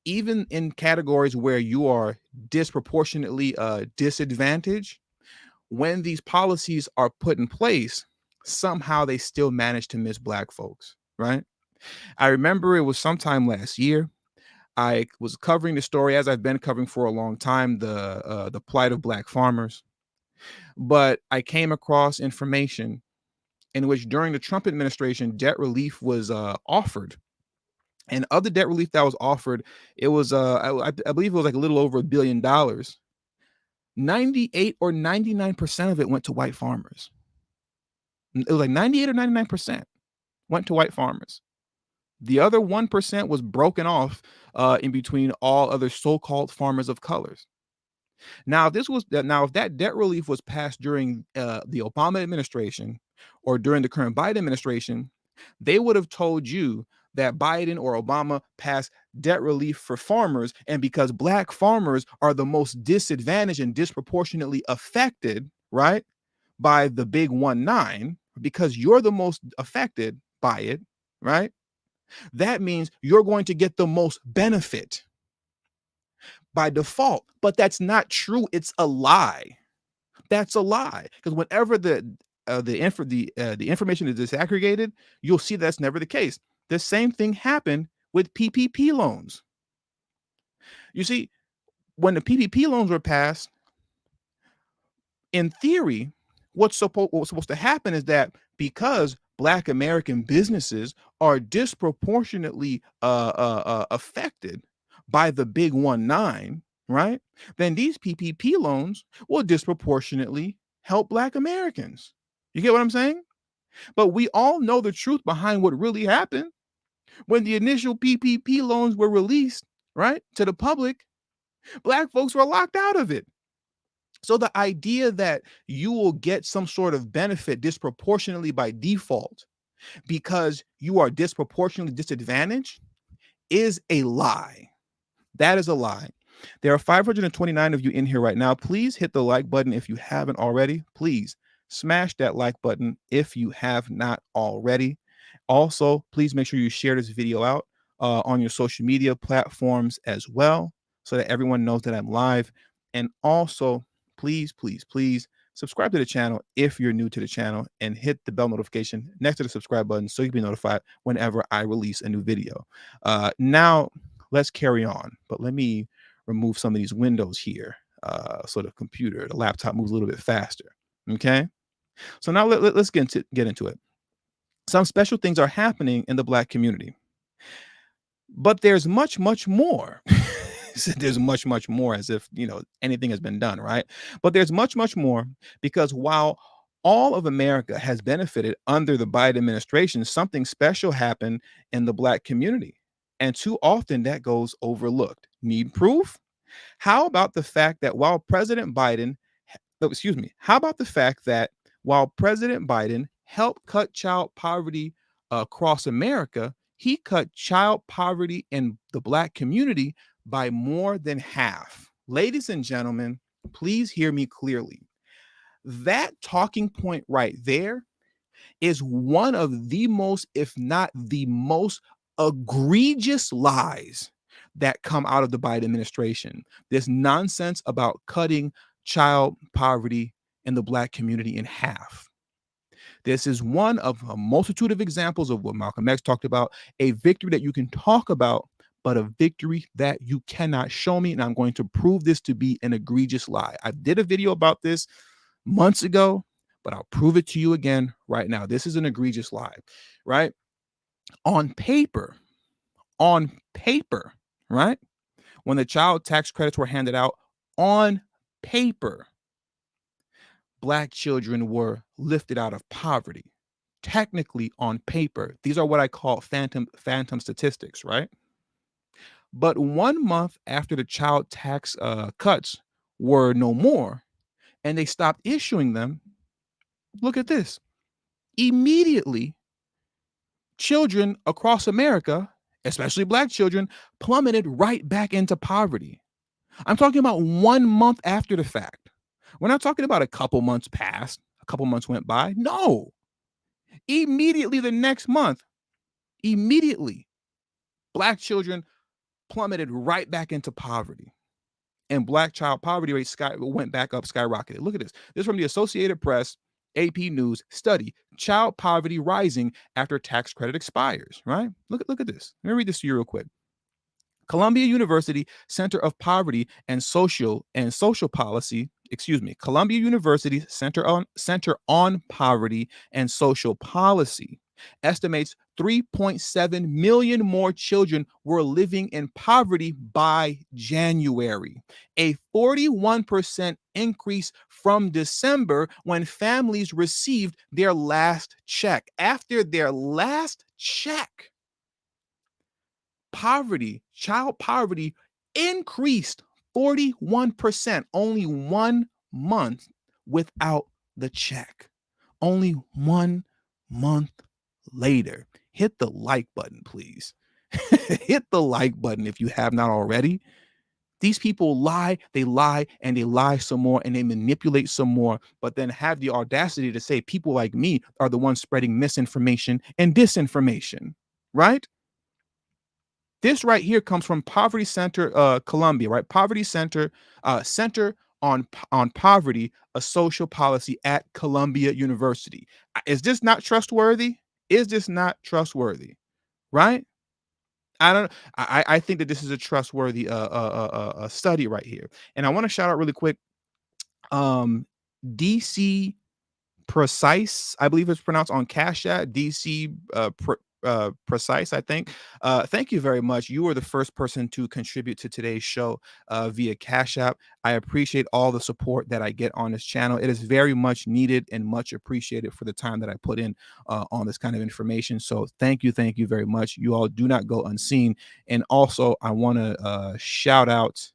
even in categories where you are disproportionately disadvantaged, when these policies are put in place, somehow they still manage to miss Black folks, right? I remember it was sometime last year. I was covering the story, as I've been covering for a long time, the plight of Black farmers. But I came across information in which during the Trump administration, debt relief was offered. And of the debt relief that was offered, it was I believe it was like a little over $1 billion. 98 or 99% of it went to white farmers. It was like 98 or 99% went to white farmers. The other 1% was broken off in between all other so-called farmers of colors. Now, if that debt relief was passed during the Obama administration or during the current Biden administration, they would have told you that Biden or Obama passed debt relief for farmers, and because Black farmers are the most disadvantaged and disproportionately affected, right, by the big 1-9, because you're the most affected by it, right? That means you're going to get the most benefit by default. But that's not true. It's a lie. That's a lie. Because whenever the information is disaggregated, you'll see that's never the case. The same thing happened with PPP loans. You see, when the PPP loans were passed, in theory, what's supposed to happen is that because Black American businesses are disproportionately affected by the big 1-9, right? Then these PPP loans will disproportionately help Black Americans. You get what I'm saying? But we all know the truth behind what really happened. When the initial PPP loans were released, right, to the public, Black folks were locked out of it. So the idea that you will get some sort of benefit disproportionately by default because you are disproportionately disadvantaged is a lie. That is a lie. There are 529 of you in here right now. Please hit the like button if you haven't already. Please smash that like button if you have not already. Also, please make sure you share this video out on your social media platforms as well, so that everyone knows that I'm live. And also, please, please, please subscribe to the channel if you're new to the channel, and hit the bell notification next to the subscribe button so you can be notified whenever I release a new video. Now, let's carry on. But let me remove some of these windows here so the laptop moves a little bit faster. Okay. So now let's get into it. Some special things are happening in the Black community, but there's much, much more. There's much, much more, as if, anything has been done, right? But there's much, much more, because while all of America has benefited under the Biden administration, something special happened in the Black community. And too often that goes overlooked. Need proof? How about the fact that while President Biden helped cut child poverty across America, he cut child poverty in the Black community by more than half. Ladies and gentlemen, please hear me clearly. That talking point right there is one of the most, if not the most, egregious lies that come out of the Biden administration. This nonsense about cutting child poverty in the Black community in half. This is one of a multitude of examples of what Malcolm X talked about, a victory that you can talk about, but a victory that you cannot show me. And I'm going to prove this to be an egregious lie. I did a video about this months ago, but I'll prove it to you again right now. This is an egregious lie, right? On paper, right? When the child tax credits were handed out, on paper, Black children were lifted out of poverty. Technically, on paper, these are what I call phantom statistics, right? But 1 month after the child tax cuts were no more, and they stopped issuing them, look at this. Immediately, children across America, especially Black children, plummeted right back into poverty. I'm talking about 1 month after the fact. We're not talking about a couple months passed, a couple months went by. No. Immediately the next month, Black children plummeted right back into poverty. And Black child poverty rates went back up, skyrocketed. Look at this. This is from the Associated Press, AP News study, child poverty rising after tax credit expires, right? Look at this. Let me read this to you real quick. Columbia University Center of Poverty and Social Policy, Columbia University Center on Poverty and Social Policy estimates 3.7 million more children were living in poverty by January, a 41% increase from December, when families received their last check. After their last check, child poverty increased 41%, only 1 month without the check. Only 1 month later. Hit the like button, please. Hit the like button if you have not already. These people lie, they lie, and they lie some more, and they manipulate some more, but then have the audacity to say people like me are the ones spreading misinformation and disinformation. right? This right here comes from Poverty Center, Columbia, right? Poverty Center, Center on Poverty, a social policy at Columbia University. Is this not trustworthy? Is this not trustworthy? Right? I don't. I think that this is a trustworthy study right here, and I want to shout out really quick. DC Precise, I believe it's pronounced on Cash App, DC Precise, I think. Thank you very much. You were the first person to contribute to today's show via Cash App. I appreciate all the support that I get on this channel. It is very much needed and much appreciated for the time that I put in on this kind of information. So thank you very much. You all do not go unseen. And also, I want to shout out,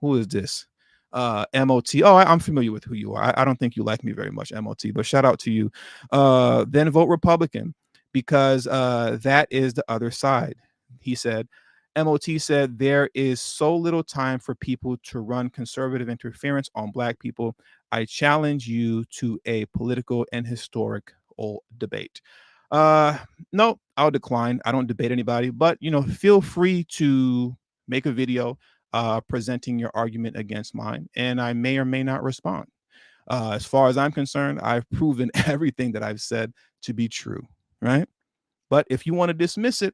who is this? MOT. Oh, I'm familiar with who you are. I don't think you like me very much, MOT, but shout out to you. Then vote Republican because that is the other side. He said, MOT said, there is so little time for people to run conservative interference on Black people. I challenge you to a political and historical debate. Uh, no, I'll decline. I don't debate anybody, but feel free to make a video presenting your argument against mine, and I may or may not respond. As far as I'm concerned, I've proven everything that I've said to be true, right? But if you want to dismiss it,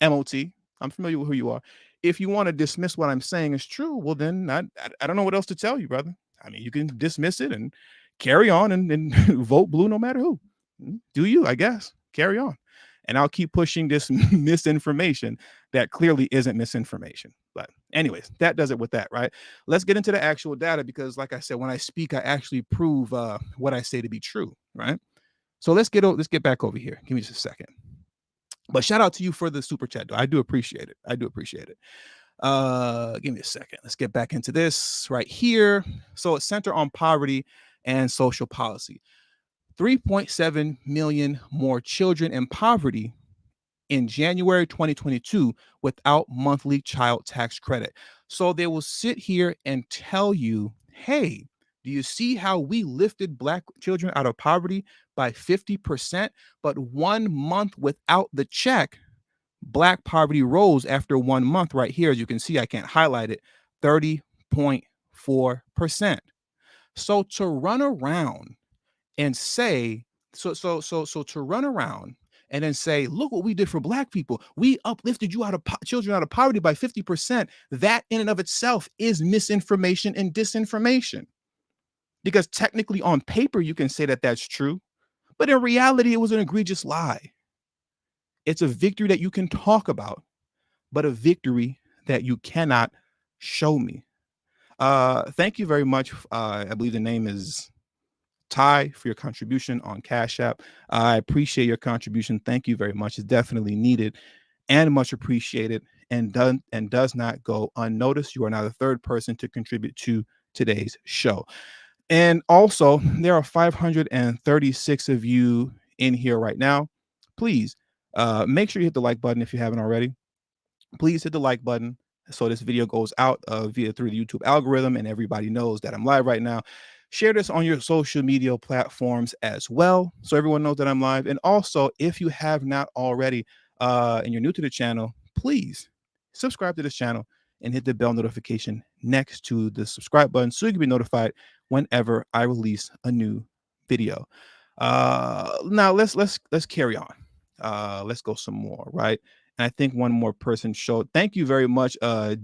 MOT, I'm familiar with who you are. If you want to dismiss what I'm saying is true, well, then I don't know what else to tell you, brother. I mean, you can dismiss it and carry on and vote blue no matter who. Do you, I guess. Carry on. And I'll keep pushing this misinformation that clearly isn't misinformation. But anyways, that does it with that, right? Let's get into the actual data because, like I said, when I speak, I actually prove what I say to be true, right? So let's get back over here. Give me just a second. But shout out to you for the super chat, though. I do appreciate it. I do appreciate it. Give me a second. Let's get back into this right here. So it's Center on Poverty and Social Policy. 3.7 million more children in poverty in January 2022 without monthly child tax credit. So they will sit here and tell you, hey, do you see how we lifted Black children out of poverty by 50%? But 1 month without the check, Black poverty rose after 1 month right here. As you can see, I can't highlight it, 30.4%. So to run around and say, so to run around and then say, look what we did for Black people. We uplifted you out of children out of poverty by 50%. That in and of itself is misinformation and disinformation. Because technically on paper, you can say that that's true, but in reality, it was an egregious lie. It's a victory that you can talk about, but a victory that you cannot show me. Thank you very much. I believe the name is Ty, for your contribution on Cash App. I appreciate your contribution. Thank you very much. It's definitely needed and much appreciated and does not go unnoticed. You are now the third person to contribute to today's show. And also, there are 536 of you in here right now. Please make sure you hit the like button if you haven't already. Please hit the like button so this video goes out through the YouTube algorithm and everybody knows that I'm live right now. Share this on your social media platforms as well, so everyone knows that I'm live. And also, if you have not already and you're new to the channel, please subscribe to this channel and hit the bell notification next to the subscribe button so you can be notified whenever I release a new video. Now let's carry on. Let's go some more, right? And I think one more person showed. Thank you very much,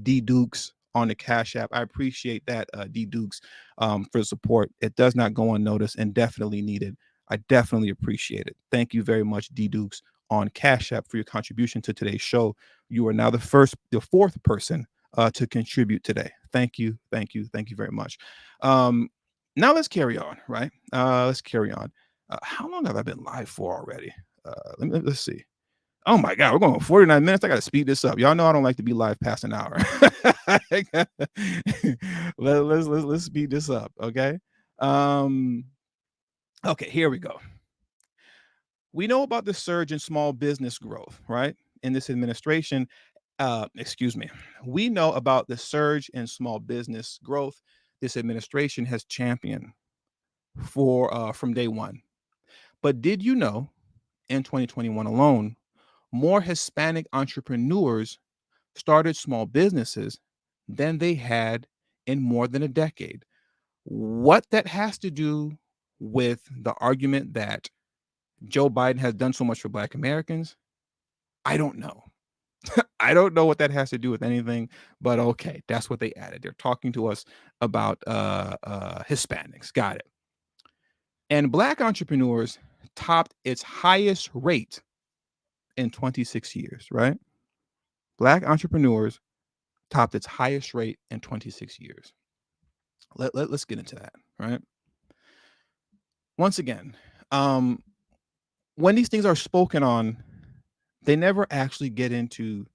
D Dukes on the Cash App. I appreciate that, D Dukes, for the support. It does not go unnoticed and definitely needed. I definitely appreciate it. Thank you very much, D Dukes on Cash App, for your contribution to today's show. You are now the fourth person to contribute today. Thank you very much. Now let's carry on, right? Let's carry on. How long have I been live for already? Let's see. Oh my God, we're going 49 minutes. I got to speed this up. Y'all know I don't like to be live past an hour. Let's speed this up, okay? Okay, here we go. We know about the surge in small business growth, right? In this administration, we know about the surge in small business growth this administration has championed from day one. But did you know, in 2021 alone, more Hispanic entrepreneurs started small businesses than they had in more than a decade. What that has to do with the argument that Joe Biden has done so much for Black Americans, I don't know. I don't know what that has to do with anything, but okay, that's what they added. They're talking to us about Hispanics. Got it. And Black entrepreneurs topped its highest rate in 26 years, right? Black entrepreneurs topped its highest rate in 26 years. Let's get into that, right? Once again, um, when these things are spoken on, they never actually get into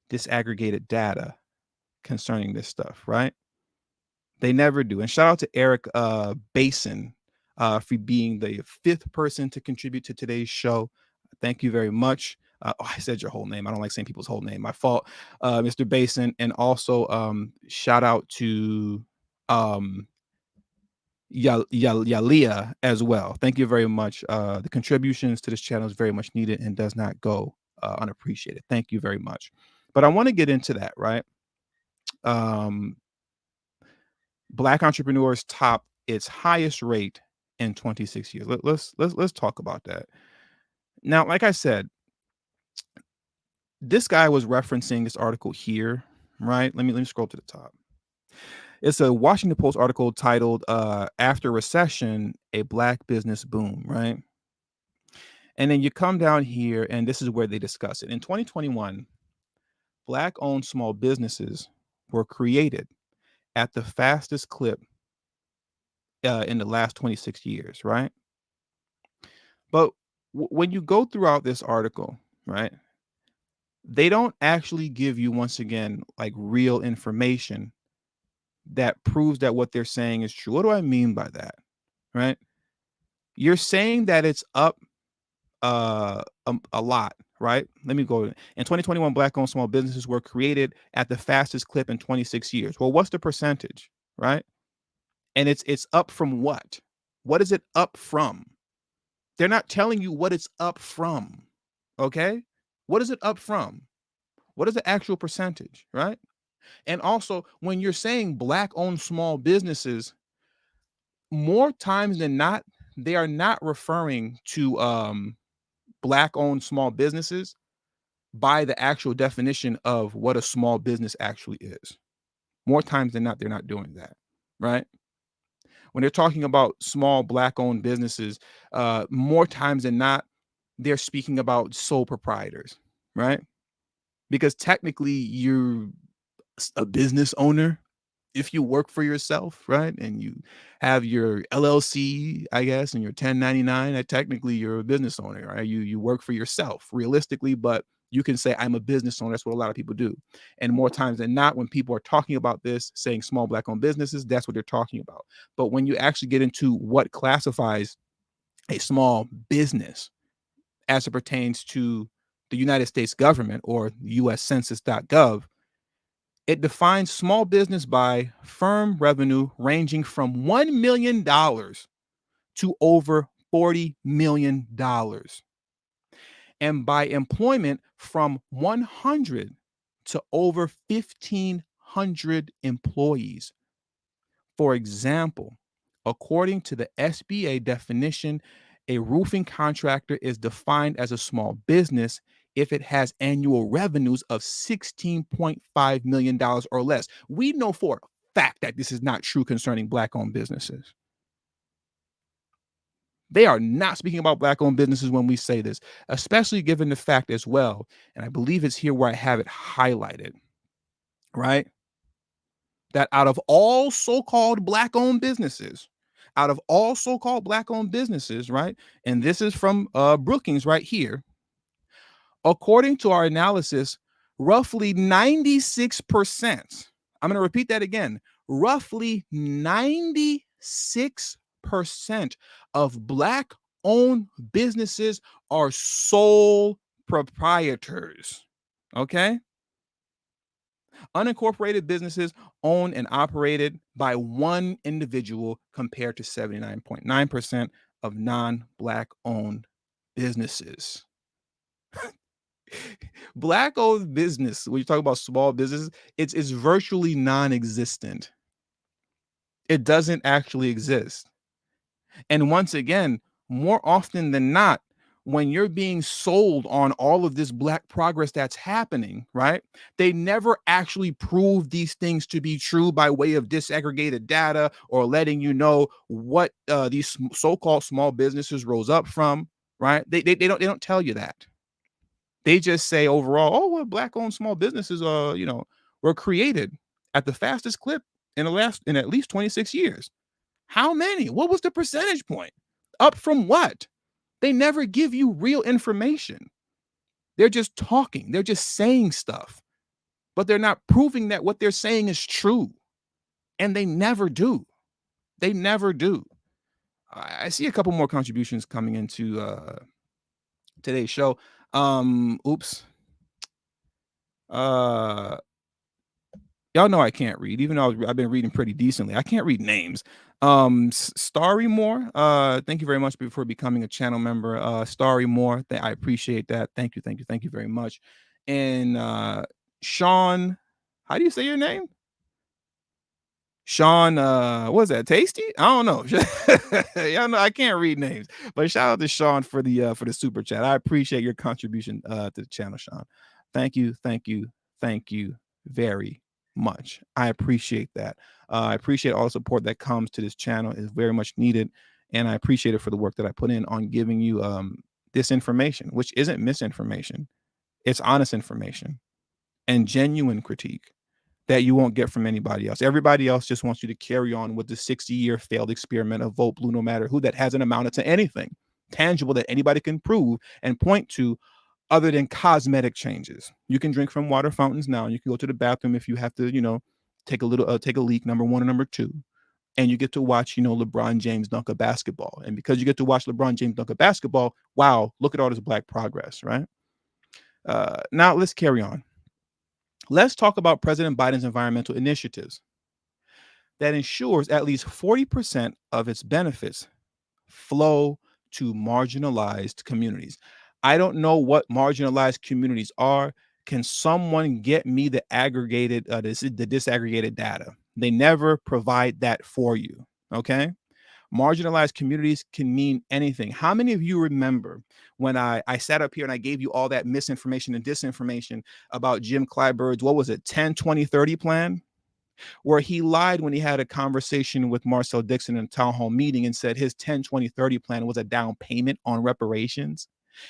disaggregated data concerning this stuff, right? They never do. And shout out to Eric Basin for being the 5th person to contribute to today's show. Thank you very much. I said your whole name. I don't like saying people's whole name. My fault, Mr. Basin. And also shout out to Yalia as well. Thank you very much. The contributions to this channel is very much needed and does not go unappreciated. Thank you very much. But I want to get into that, right? Black entrepreneurs top its highest rate in 26 years. Let's talk about that. Now, like I said, this guy was referencing this article here, right? Let me scroll to the top. It's a Washington Post article titled "After Recession, a Black Business Boom," right? And then you come down here, and this is where they discuss it. In 2021, Black-owned small businesses were created at the fastest clip in the last 26 years, right? But when you go throughout this article, right, they don't actually give you, once again, like real information that proves that what they're saying is true. What do I mean by that? Right? You're saying that it's up a lot, right? Let me go. In 2021, Black-owned small businesses were created at the fastest clip in 26 years. Well, what's the percentage, right? And it's up from what? What is it up from? They're not telling you what it's up from. Okay? What is it up from? What is the actual percentage, right? And also, when you're saying Black-owned small businesses, more times than not, they are not referring to Black-owned small businesses by the actual definition of what a small business actually is. More times than not, they're not doing that, right? When they're talking about small Black-owned businesses, more times than not, they're speaking about sole proprietors, right? Because technically you're a business owner if you work for yourself, right? And you have your LLC, I guess, and your 1099, technically you're a business owner, right? You work for yourself realistically, but you can say I'm a business owner. That's what a lot of people do. And more times than not, when people are talking about this, saying small Black-owned businesses, that's what they're talking about. But when you actually get into what classifies a small business as it pertains to the United States government or US Census.gov, it defines small business by firm revenue ranging from $1 million to over $40 million, and by employment from 100 to over 1,500 employees. For example, according to the SBA definition, a roofing contractor is defined as a small business if it has annual revenues of $16.5 million or less. We know for a fact that this is not true concerning Black-owned businesses. They are not speaking about Black-owned businesses when we say this, especially given the fact as well, and I believe it's here where I have it highlighted, right? That out of all so-called Black-owned businesses, right? And this is from Brookings right here. According to our analysis, roughly 96%, I'm going to repeat that again, roughly 96% of Black-owned businesses are sole proprietors, okay? Unincorporated businesses owned and operated by one individual compared to 79.9% of non-Black owned businesses. Black-owned business, when you talk about small businesses, it's virtually non-existent. It doesn't actually exist. And once again, more often than not, when you're being sold on all of this Black progress that's happening, right? They never actually prove these things to be true by way of disaggregated data or letting you know what these so-called small businesses rose up from, right? They don't tell you that. They just say overall, oh, well, Black-owned small businesses, were created at the fastest clip in at least 26 years. How many? What was the percentage point? Up from what? They never give you real information. They're just talking. They're just saying stuff, but they're not proving that what they're saying is true. And they never do. They never do. I see a couple more contributions coming into today's show. Oops. Uh Y'all know I can't read, even though I've been reading pretty decently. I can't read names. Starry Moore, thank you very much for becoming a channel member. Starry Moore, I appreciate that. Thank you, thank you, thank you very much. And Sean, how do you say your name? Sean, what is that? Tasty? I don't know. Y'all know I can't read names, but shout out to Sean for the super chat. I appreciate your contribution to the channel, Sean. Thank you, thank you, thank you very much. I appreciate that. I appreciate all the support that comes to this channel. It's very much needed, and I appreciate it for the work that I put in on giving you this information, which isn't misinformation. It's honest information and genuine critique that you won't get from anybody else. Everybody else just wants you to carry on with the 60-year failed experiment of vote blue no matter who that hasn't amounted to anything tangible that anybody can prove and point to other than cosmetic changes. You can drink from water fountains now. You can go to the bathroom if you have to, take a leak, number one or number two. And you get to watch, LeBron James dunk a basketball. And because you get to watch LeBron James dunk a basketball, wow, look at all this Black progress, right? Now let's carry on. Let's talk about President Biden's environmental initiatives that ensures at least 40% of its benefits flow to marginalized communities. I don't know what marginalized communities are. Can someone get me the disaggregated data? They never provide that for you. Okay. Marginalized communities can mean anything. How many of you remember when I sat up here and I gave you all that misinformation and disinformation about Jim Clyburn's, what was it, 10, 20, 30 plan? Where he lied when he had a conversation with Marcel Dixon in a town hall meeting and said his 10, 20, 30 plan was a down payment on reparations.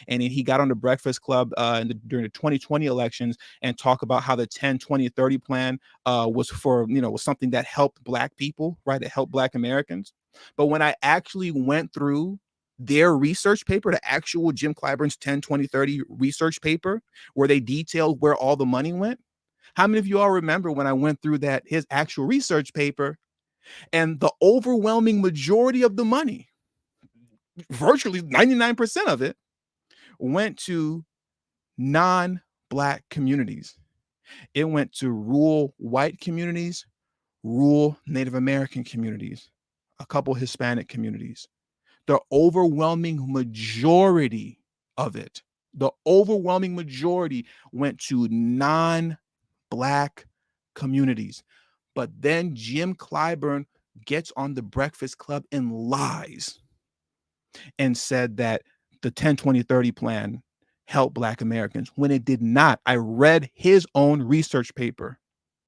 And then he got on the Breakfast Club during the 2020 elections and talk about how the 10, 20, 30 plan was was something that helped Black people, right? It helped Black Americans. But when I actually went through their research paper, the actual Jim Clyburn's 10, 20, 30 research paper, where they detailed where all the money went, how many of you all remember when I went through his actual research paper, and the overwhelming majority of the money, virtually 99% of it, went to non-Black communities. It went to rural white communities, rural Native American communities, a couple Hispanic communities. The overwhelming majority of it, the overwhelming majority went to non-Black communities. But then Jim Clyburn gets on the Breakfast Club and lies and said that the 10, 20, 30 plan helped Black Americans when it did not. I read his own research paper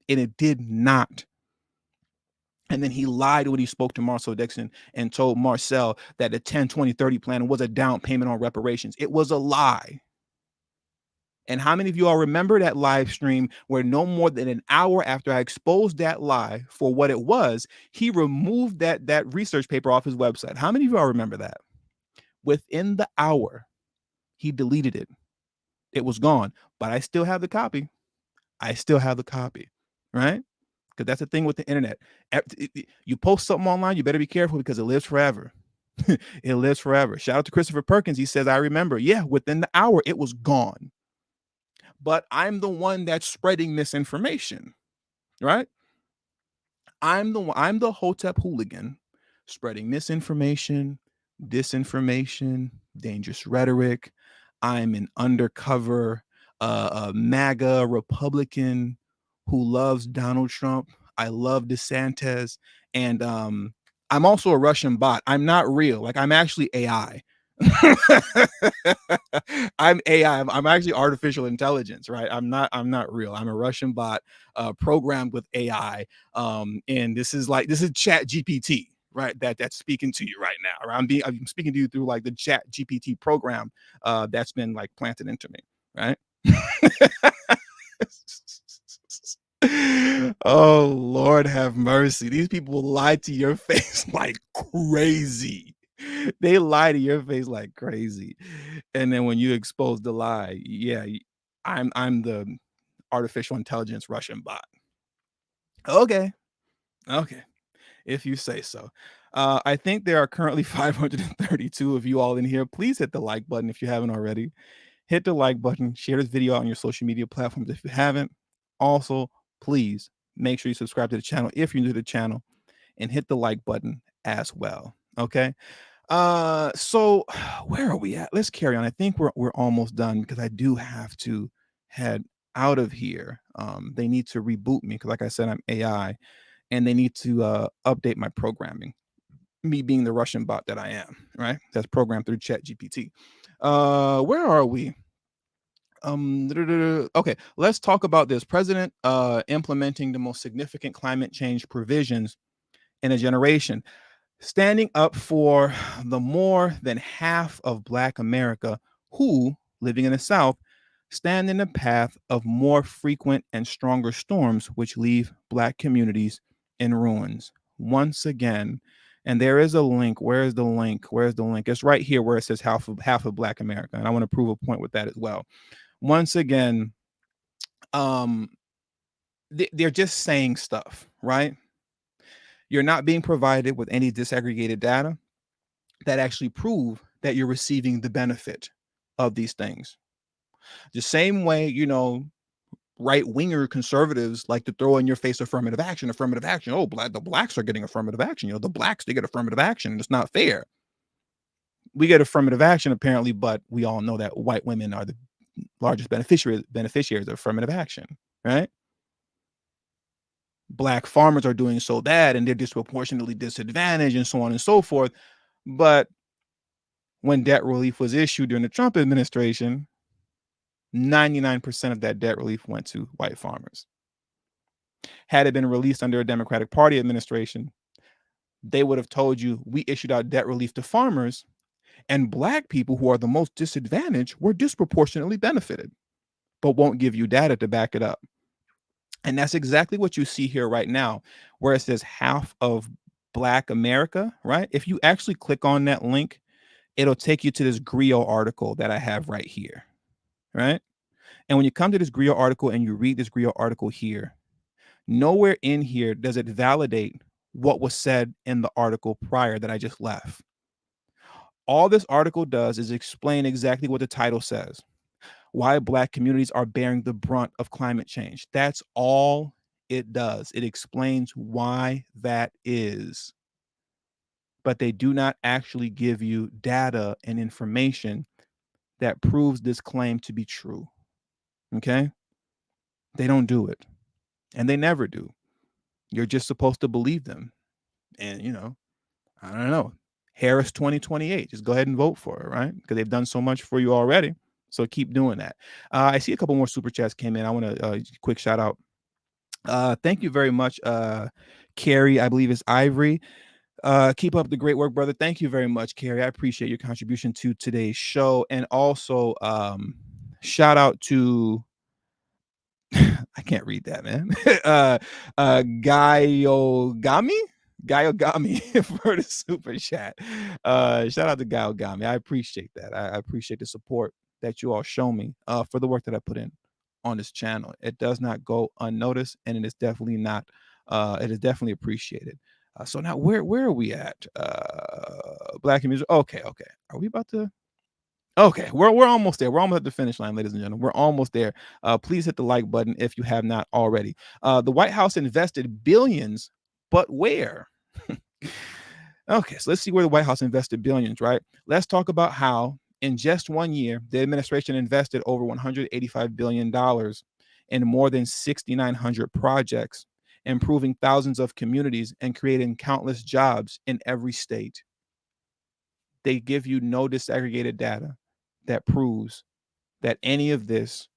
and it did not. And then he lied when he spoke to Marcel Dixon and told Marcel that the 10, 20, 30 plan was a down payment on reparations. It was a lie. And how many of you all remember that live stream where no more than an hour after I exposed that lie for what it was, he removed that research paper off his website? How many of you all remember that? Within the hour, he deleted it. It was gone, but I still have the copy. I still have the copy, right? Because that's the thing with the internet. You post something online, you better be careful because it lives forever. It lives forever. Shout out to Christopher Perkins. He says, I remember. Yeah, within the hour, it was gone. But I'm the one that's spreading misinformation, right? I'm the Hotep hooligan spreading misinformation, disinformation, dangerous rhetoric. I'm an undercover MAGA Republican who loves Donald Trump. I love DeSantis, and I'm also a Russian bot. I'm not real. Like, I'm actually AI. I'm AI. I'm actually artificial intelligence, right? I'm not real. I'm a Russian bot programmed with AI. And this is Chat GPT, right? That's speaking to you right now. Right? I'm speaking to you through like the Chat GPT program that's been like planted into me, right? Oh Lord have mercy. These people lie to your face like crazy. They lie to your face like crazy. And then when you expose the lie, yeah, I'm the artificial intelligence Russian bot. Okay. Okay. If you say so. I think there are currently 532 of you all in here. Please hit the like button if you haven't already. Hit the like button, share this video on your social media platforms if you haven't. Also, please make sure you subscribe to the channel if you're new to the channel and hit the like button as well. Okay. So where are we at? Let's carry on. I think we're almost done because I do have to head out of here. They need to reboot me because, like I said, I'm AI, and they need to update my programming. Me being the Russian bot that I am, right? That's programmed through Chat GPT. Where are we? Okay, let's talk about this. President implementing the most significant climate change provisions in a generation, standing up for the more than half of Black America who, living in the South, stand in the path of more frequent and stronger storms, which leave Black communities in ruins. Once again, and there is a link. Where is the link? Where's the link? It's right here where it says half of Black America, and I want to prove a point with that as well. Once again, um, they're just saying stuff, right? You're not being provided with any disaggregated data that actually prove that you're receiving the benefit of these things. The same way, right winger conservatives like to throw in your face affirmative action, affirmative action. Oh, the blacks are getting affirmative action. The blacks, they get affirmative action. It's not fair. We get affirmative action apparently, but we all know that white women are the largest beneficiaries of affirmative action, right? Black farmers are doing so bad and they're disproportionately disadvantaged and so on and so forth. But when debt relief was issued during the Trump administration, 99% of that debt relief went to white farmers. Had it been released under a Democratic Party administration, they would have told you we issued out debt relief to farmers, and Black people who are the most disadvantaged were disproportionately benefited, but won't give you data to back it up. And that's exactly what you see here right now, where it says half of Black America, right? If you actually click on that link, it'll take you to this Griot article that I have right here, right? And when you come to this Griot article and you read this Griot article here, nowhere in here does it validate what was said in the article prior that I just left. All this article does is explain exactly what the title says, why Black communities are bearing the brunt of climate change. That's all it does. It explains why that is. But they do not actually give you data and information that proves this claim to be true. Okay? They don't do it. And they never do. You're just supposed to believe them. And, I don't know. Harris 2028. Just go ahead and vote for it, right? Because they've done so much for you already. So keep doing that. I see a couple more super chats came in. I want to quick shout out. Thank you very much, Carrie. I believe it's Ivory. Keep up the great work, brother. Thank you very much, Carrie. I appreciate your contribution to today's show. And also, shout out to I can't read that, man. Gayogami for the super chat. Shout out to Gayogami. I appreciate that. I appreciate the support that you all show me for the work that I put in on this channel. It does not go unnoticed, and it is definitely not. It is definitely appreciated. So now, where are we at? Black music. Okay. Are we about to? Okay, we're almost there. We're almost at the finish line, ladies and gentlemen. We're almost there. Please hit the like button if you have not already. The White House invested billions, but where? Okay, so let's see where the White House invested billions, right? Let's talk about how In just 1 year, the administration invested over $185 billion in more than 6,900 projects, improving thousands of communities and creating countless jobs in every state. They give you no disaggregated data that proves that any of this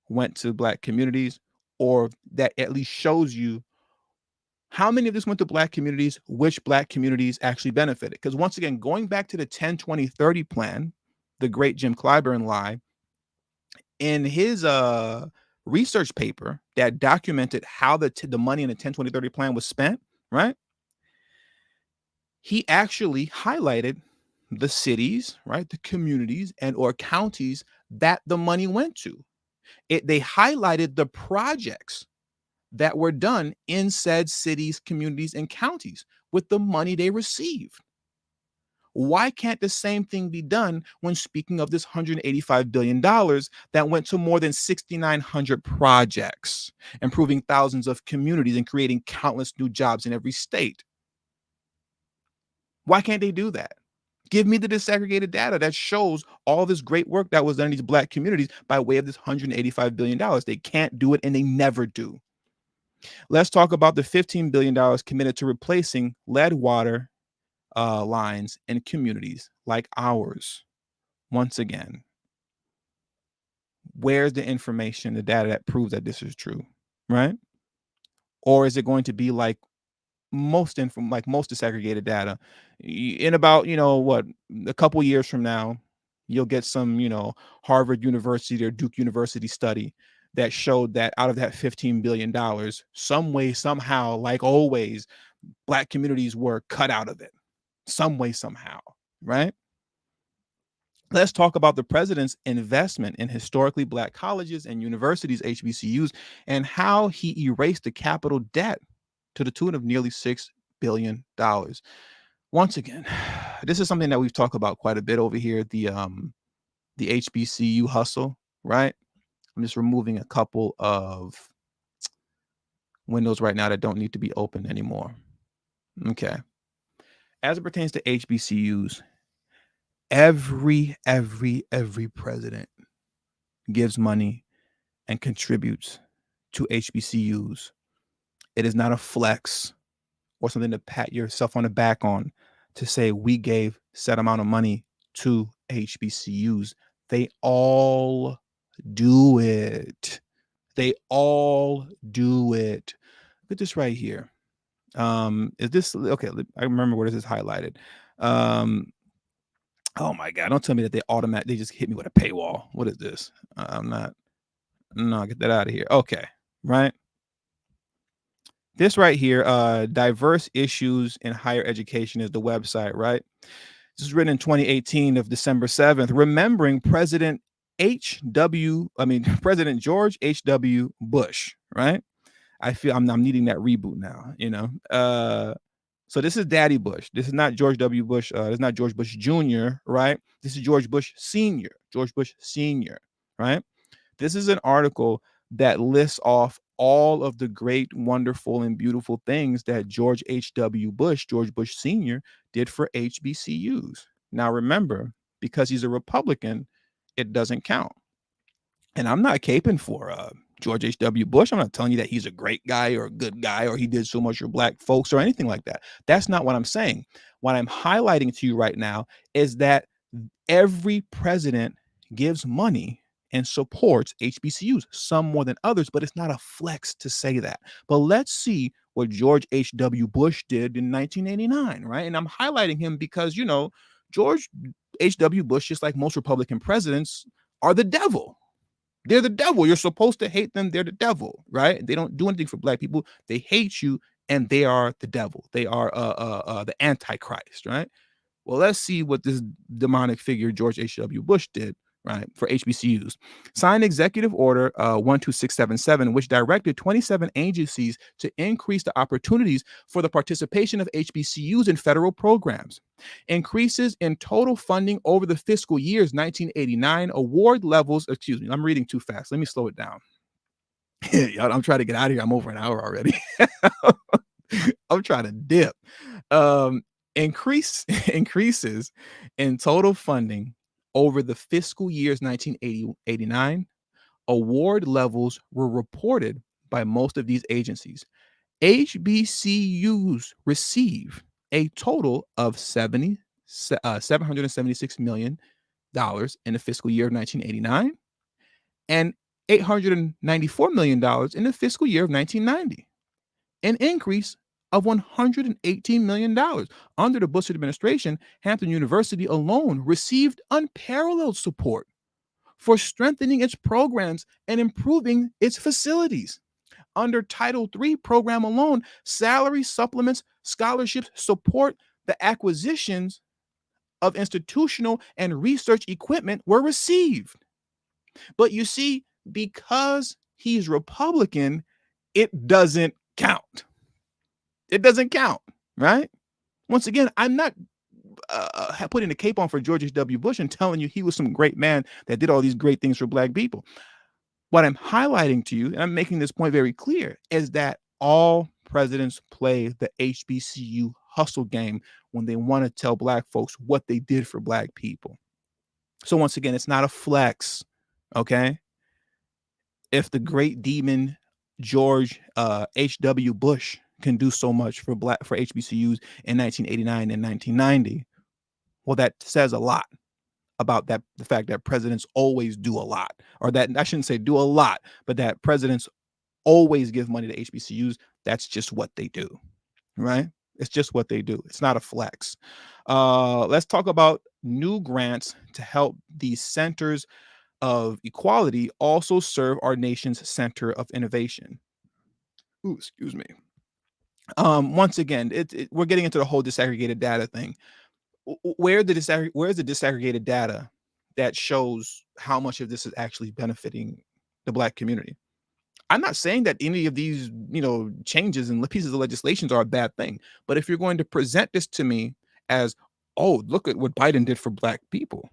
went to Black communities, or that at least shows you how many of this went to Black communities, which Black communities actually benefited. Because once again, going back to the 10-20-30 plan, the great Jim Clyburn lie, in his research paper that documented how the money in the 10-20-30 plan was spent, right? He actually highlighted the cities, right, the communities and or counties that the money went to. They highlighted the projects that were done in said cities, communities, and counties with the money they received. Why can't the same thing be done when speaking of this $185 billion that went to more than 6,900 projects, improving thousands of communities and creating countless new jobs in every state? Why can't they do that? Give me the disaggregated data that shows all this great work that was done in these Black communities by way of this $185 billion. They can't do it, and they never do. Let's talk about the $15 billion committed to replacing lead water lines in communities like ours. Once again, where's the information, the data that proves that this is true, right? Or is it going to be like most disaggregated data? In about, what, a couple years from now, you'll get some, Harvard University or Duke University study that showed that out of that $15 billion, some way, somehow, like always, Black communities were cut out of it. Some way, somehow, right? Let's talk about the president's investment in historically Black colleges and universities, HBCUs, and how he erased the capital debt to the tune of nearly $6 billion. Once again, this is something that we've talked about quite a bit over here, the HBCU hustle, right? I'm just removing a couple of windows right now that don't need to be open anymore. Okay. As it pertains to HBCUs, every president gives money and contributes to HBCUs. It is not a flex or something to pat yourself on the back on to say we gave set amount of money to HBCUs. They all do it. They all do it. Look at this right here. Is this okay? I remember where this is highlighted. Oh my God, don't tell me that they just hit me with a paywall. What is this? No, get that out of here. Okay, right. This right here, Diverse Issues in Higher Education is the website, right? This was written in 2018 of December 7th, remembering President President George H.W. Bush, right? I feel I'm needing that reboot now, So this is Daddy Bush. This is not George W. Bush. This is not George Bush Jr., right? This is George Bush Sr., right? This is an article that lists off all of the great, wonderful, and beautiful things that George H.W. Bush, George Bush Sr., did for HBCUs. Now, remember, because he's a Republican, it doesn't count. And I'm not caping for George H.W. Bush. I'm not telling you that he's a great guy or a good guy or he did so much for Black folks or anything like that. That's not what I'm saying. What I'm highlighting to you right now is that every president gives money and supports HBCUs, some more than others, but it's not a flex to say that. But let's see what George H.W. Bush did in 1989, right? And I'm highlighting him because, George H.W. Bush, just like most Republican presidents, are the devil. They're the devil. You're supposed to hate them. They're the devil, right? They don't do anything for Black people. They hate you, and they are the devil. They are the Antichrist, right? Well, let's see what this demonic figure, George H.W. Bush, did, right, for HBCUs. Signed Executive Order 12677, which directed 27 agencies to increase the opportunities for the participation of HBCUs in federal programs. Increases in total funding over the fiscal years 1989, award levels, excuse me, I'm reading too fast. Let me slow it down. I'm trying to get out of here. I'm over an hour already. I'm trying to dip. Increases in total funding Over the fiscal years 1989, award levels were reported by most of these agencies. HBCUs receive a total of $776 million in the fiscal year of 1989 and $894 million in the fiscal year of 1990, an increase of $118 million. Under the Bush administration, Hampton University alone received unparalleled support for strengthening its programs and improving its facilities. Under Title III program alone, salary supplements, scholarships support the acquisitions of institutional and research equipment were received. But you see, because he's Republican, it doesn't count. It doesn't count, right? Once again, I'm not putting the cape on for George H.W. Bush and telling you he was some great man that did all these great things for Black people. What I'm highlighting to you, and I'm making this point very clear, is that all presidents play the HBCU hustle game when they want to tell Black folks what they did for Black people. So once again, it's not a flex, okay? If the great demon George H.W. Bush can do so much for HBCUs in 1989 and 1990, well, that says a lot about the fact that presidents always do a lot, or that I shouldn't say do a lot, but that presidents always give money to HBCUs. That's just what they do, right? It's just what they do. It's not a flex. Let's talk about new grants to help these centers of equality also serve our nation's center of innovation. Ooh, excuse me. Once again, we're getting into the whole disaggregated data thing. Where's the disaggregated data that shows how much of this is actually benefiting the Black community? I'm not saying that any of these, changes and pieces of legislations are a bad thing, but if you're going to present this to me as, oh, look at what Biden did for Black people,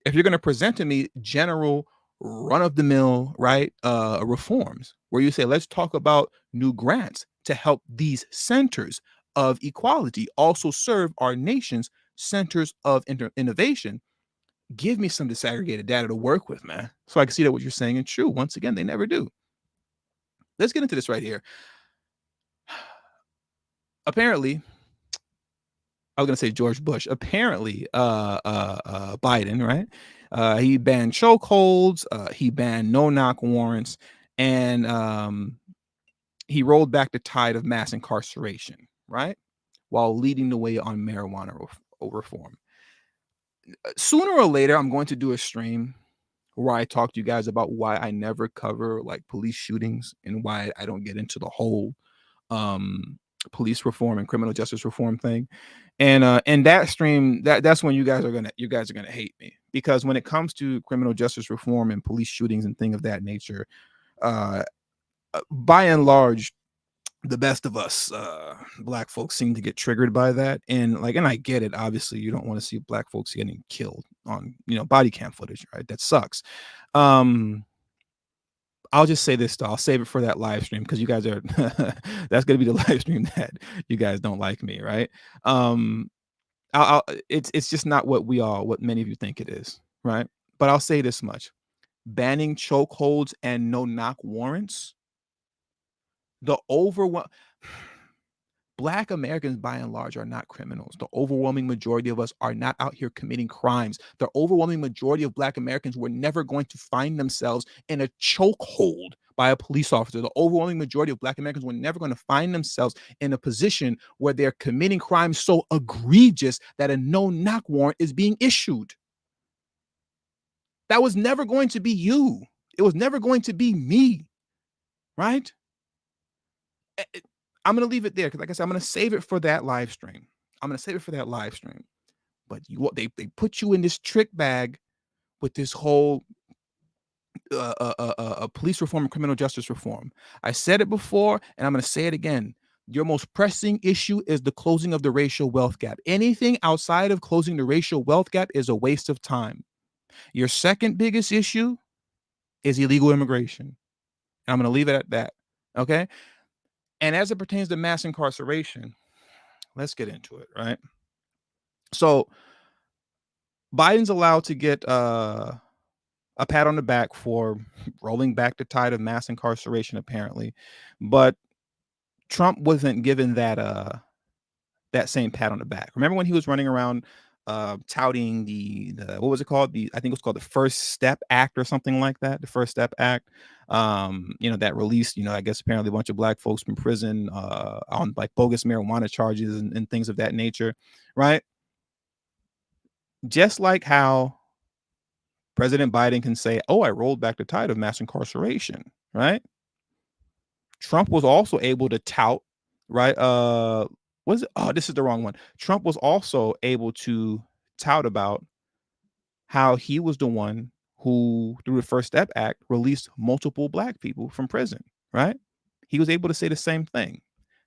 if you're going to present to me general run-of-the-mill, right, reforms, where you say, let's talk about new grants to help these centers of equality also serve our nation's centers of innovation, give me some disaggregated data to work with, man, so I can see that what you're saying is true. Once again, they never do. Let's get into this right here. Apparently, I was going to say George Bush. Apparently, Biden, right? He banned chokeholds. He banned no-knock warrants, and he rolled back the tide of mass incarceration, right? While leading the way on marijuana reform. Sooner or later, I'm going to do a stream where I talk to you guys about why I never cover like police shootings and why I don't get into the whole police reform and criminal justice reform thing. And that stream, that's when you guys are gonna hate me, because when it comes to criminal justice reform and police shootings and things of that nature, by and large, the best of us Black folks seem to get triggered by that, and I get it. Obviously, you don't want to see Black folks getting killed on body cam footage, right? That sucks. I'll just say this though. I'll save it for that live stream, because you guys are that's gonna be the live stream that you guys don't like me, right? It's just not what many of you think it is, right? But I'll say this much: banning chokeholds and no-knock warrants, the Black Americans, by and large, are not criminals. The overwhelming majority of us are not out here committing crimes. The overwhelming majority of Black Americans were never going to find themselves in a chokehold by a police officer. The overwhelming majority of Black Americans were never going to find themselves in a position where they're committing crimes so egregious that a no-knock warrant is being issued. That was never going to be you. It was never going to be me, right? I'm going to leave it there because, like I said, I'm going to save it for that live stream. But they put you in this trick bag with this whole police reform and criminal justice reform. I said it before, and I'm going to say it again. Your most pressing issue is the closing of the racial wealth gap. Anything outside of closing the racial wealth gap is a waste of time. Your second biggest issue is illegal immigration. And I'm going to leave it at that. Okay? And as it pertains to mass incarceration, let's get into it, right? So Biden's allowed to get a pat on the back for rolling back the tide of mass incarceration, apparently, but Trump wasn't given that same pat on the back. Remember when he was running around touting the what was it called? I think it was called the First Step Act or something like that. The First Step Act, that released, I guess apparently a bunch of black folks from prison on like bogus marijuana charges and things of that nature, right? Just like how President Biden can say, "Oh, I rolled back the tide of mass incarceration," right? Trump was also able to tout, right? Was it? Oh, this is the wrong one. Trump was also able to tout about how he was the one who, through the First Step Act, released multiple black people from prison, right? He was able to say the same thing.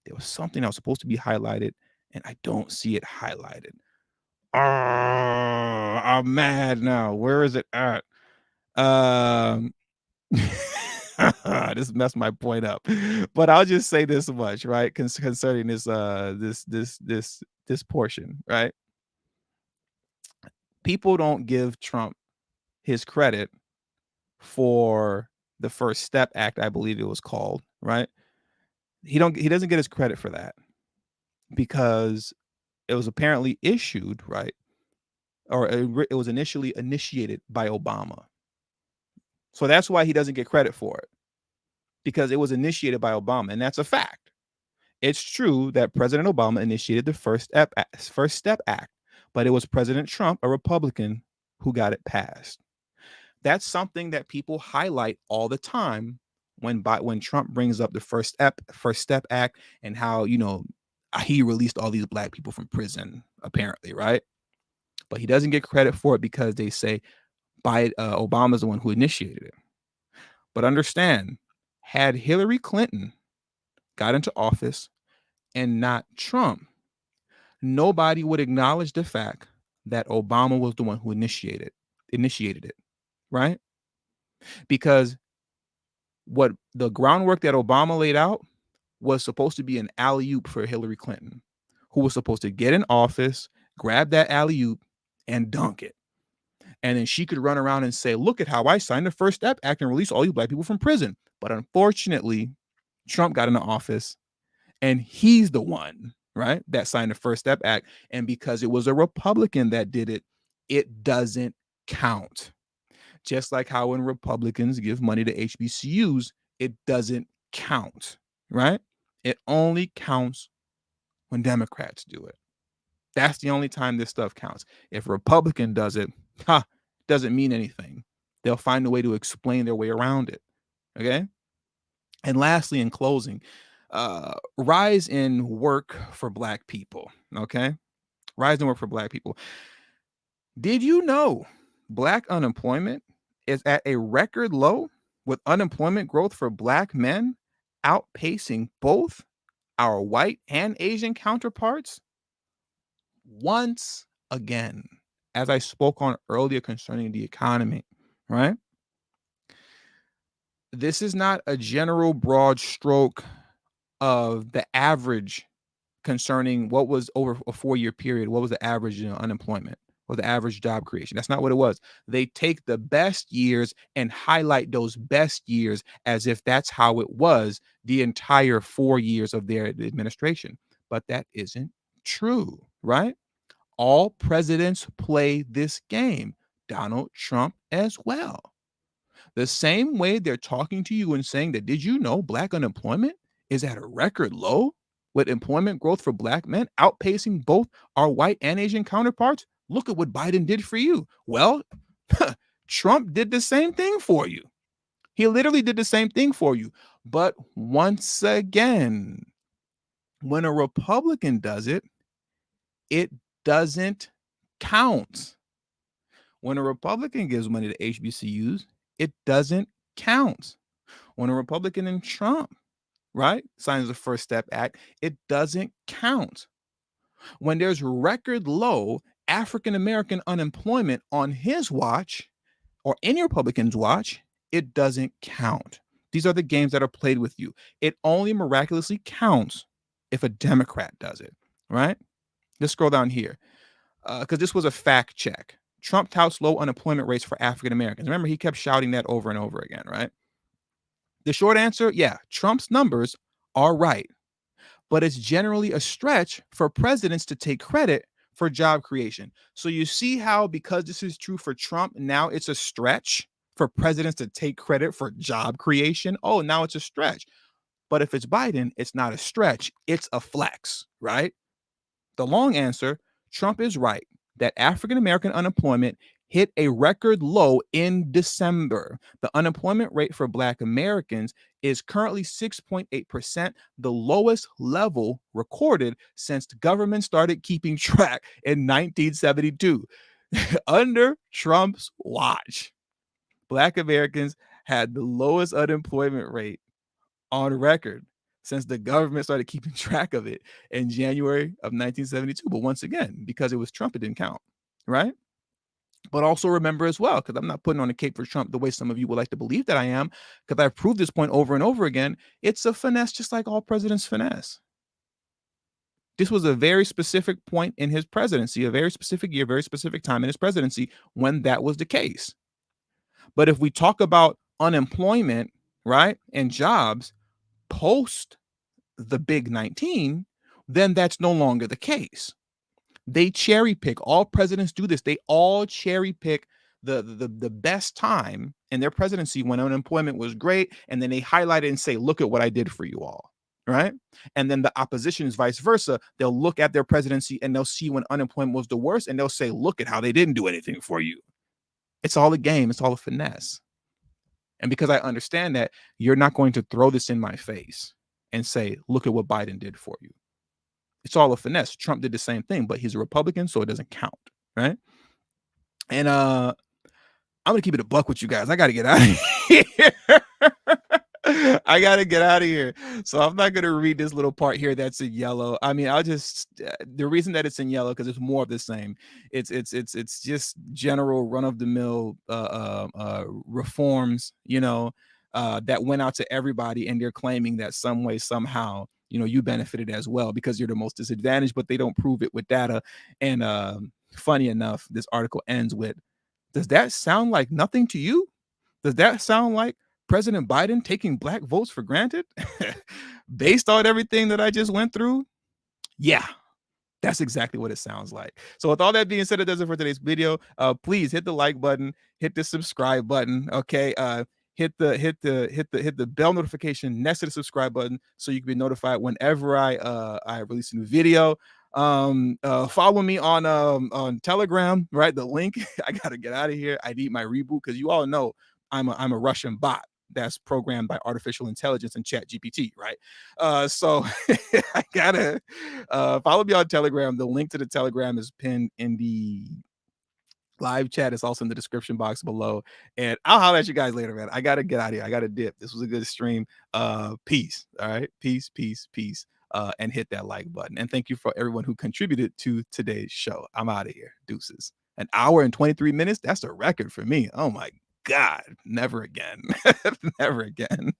There was something that was supposed to be highlighted, and I don't see it highlighted. I'm mad now. Where is it at? Um, this messed my point up, but I'll just say this much, right? Concerning this portion, right? People don't give Trump his credit for the First Step Act, I believe it was called, right? He doesn't get his credit for that because it was apparently issued, right? Or it was initially initiated by Obama. So that's why he doesn't get credit for it, because it was initiated by Obama, and that's a fact. It's true that President Obama initiated the First Step Act, but it was President Trump, a Republican, who got it passed. That's something that people highlight all the time when Trump brings up the First Step Act and how he released all these black people from prison, apparently, right? But he doesn't get credit for it because they say Obama's the one who initiated it. But understand, had Hillary Clinton got into office and not Trump, nobody would acknowledge the fact that Obama was the one who initiated it, right? Because what the groundwork that Obama laid out was supposed to be an alley-oop for Hillary Clinton, who was supposed to get in office, grab that alley-oop, and dunk it. And then she could run around and say, "Look at how I signed the First Step Act and released all you black people from prison." But unfortunately, Trump got into office and he's the one, right, that signed the First Step Act. And because it was a Republican that did it, it doesn't count. Just like how when Republicans give money to HBCUs, it doesn't count, right? It only counts when Democrats do it. That's the only time this stuff counts. If a Republican does it, doesn't mean anything. They'll find a way to explain their way around it. Okay. And lastly, in closing, rise in work for black people. Okay. Rise in work for black people. Did you know black unemployment is at a record low, with unemployment growth for black men outpacing both our white and Asian counterparts? Once again, as I spoke on earlier concerning the economy, right? This is not a general broad stroke of the average concerning what was over a 4-year period. What was the average unemployment or the average job creation? That's not what it was. They take the best years and highlight those best years as if that's how it was the entire 4 years of their administration. But that isn't true, right? All presidents play this game. Donald Trump as well. The same way they're talking to you and saying that, did you know black unemployment is at a record low, with employment growth for black men outpacing both our white and Asian counterparts? Look at what Biden did for you. Well, Trump did the same thing for you. He literally did the same thing for you. But once again, when a Republican does it, it doesn't count. When a Republican gives money to HBCUs, it doesn't count. When a Republican in Trump, right, signs the First Step Act, it doesn't count. When there's record low African American unemployment on his watch or any Republican's watch, it doesn't count. These are the games that are played with you. It only miraculously counts if a Democrat does it, right? Let's scroll down here because this was a fact check. Trump touts low unemployment rates for African Americans. Remember, he kept shouting that over and over again, right? The short answer, yeah, Trump's numbers are right, but it's generally a stretch for presidents to take credit for job creation. So you see how, because this is true for Trump, now it's a stretch for presidents to take credit for job creation. Oh, now it's a stretch. But if it's Biden, it's not a stretch, it's a flex, right? The long answer, Trump is right that African American unemployment hit a record low in December. The unemployment rate for Black Americans is currently 6.8%, the lowest level recorded since the government started keeping track in 1972. Under Trump's watch, Black Americans had the lowest unemployment rate on record since the government started keeping track of it in January of 1972. But once again, because it was Trump, it didn't count, right? But also remember as well, because I'm not putting on a cape for Trump the way some of you would like to believe that I am, because I've proved this point over and over again. It's a finesse, just like all presidents finesse. This was a very specific point in his presidency, a very specific year, very specific time in his presidency when that was the case. But if we talk about unemployment, right, and jobs post the big 19, then that's no longer the case. They cherry pick. All presidents do this. They all cherry pick the best time in their presidency when unemployment was great, and then they highlight it and say, look at what I did for you all, right? And then the opposition is vice versa. They'll look at their presidency and they'll see when unemployment was the worst, and they'll say, look at how they didn't do anything for you. It's all a game. It's all a finesse. And because I understand that, you're not going to throw this in my face and say, look at what Biden did for you. It's all a finesse. Trump did the same thing, but he's a Republican, so it doesn't count, right? And I'm gonna keep it a buck with you guys. I gotta get out of here. I gotta get out of here. So I'm not gonna read this little part here that's in yellow. I mean, I'll just the reason that it's in yellow because it's more of the same. It's just general run of the mill reforms, that went out to everybody, and they're claiming that some way somehow you benefited as well because you're the most disadvantaged, but they don't prove it with data. And funny enough, this article ends with, does that sound like nothing to you? Does that sound like President Biden taking Black votes for granted? Based on everything that I just went through? Yeah, that's exactly what it sounds like. So with all that being said, it does it for today's video. Please hit the like button, hit the subscribe button. Okay. Hit the bell notification next to the subscribe button so you can be notified whenever I release a new video. Follow me on Telegram, right? The link. I gotta get out of here. I need my reboot because you all know I'm a Russian bot that's programmed by artificial intelligence and Chat GPT, right? So I gotta follow me on Telegram. The link to the Telegram is pinned in the live chat. Is also in the description box below. And I'll holler at you guys later, man. I gotta get out of here. I gotta dip. This was a good stream. Peace. All right. Peace. And hit that like button. And thank you for everyone who contributed to today's show. I'm out of here. Deuces. An hour and 23 minutes. That's a record for me. Oh my God. Never again. Never again.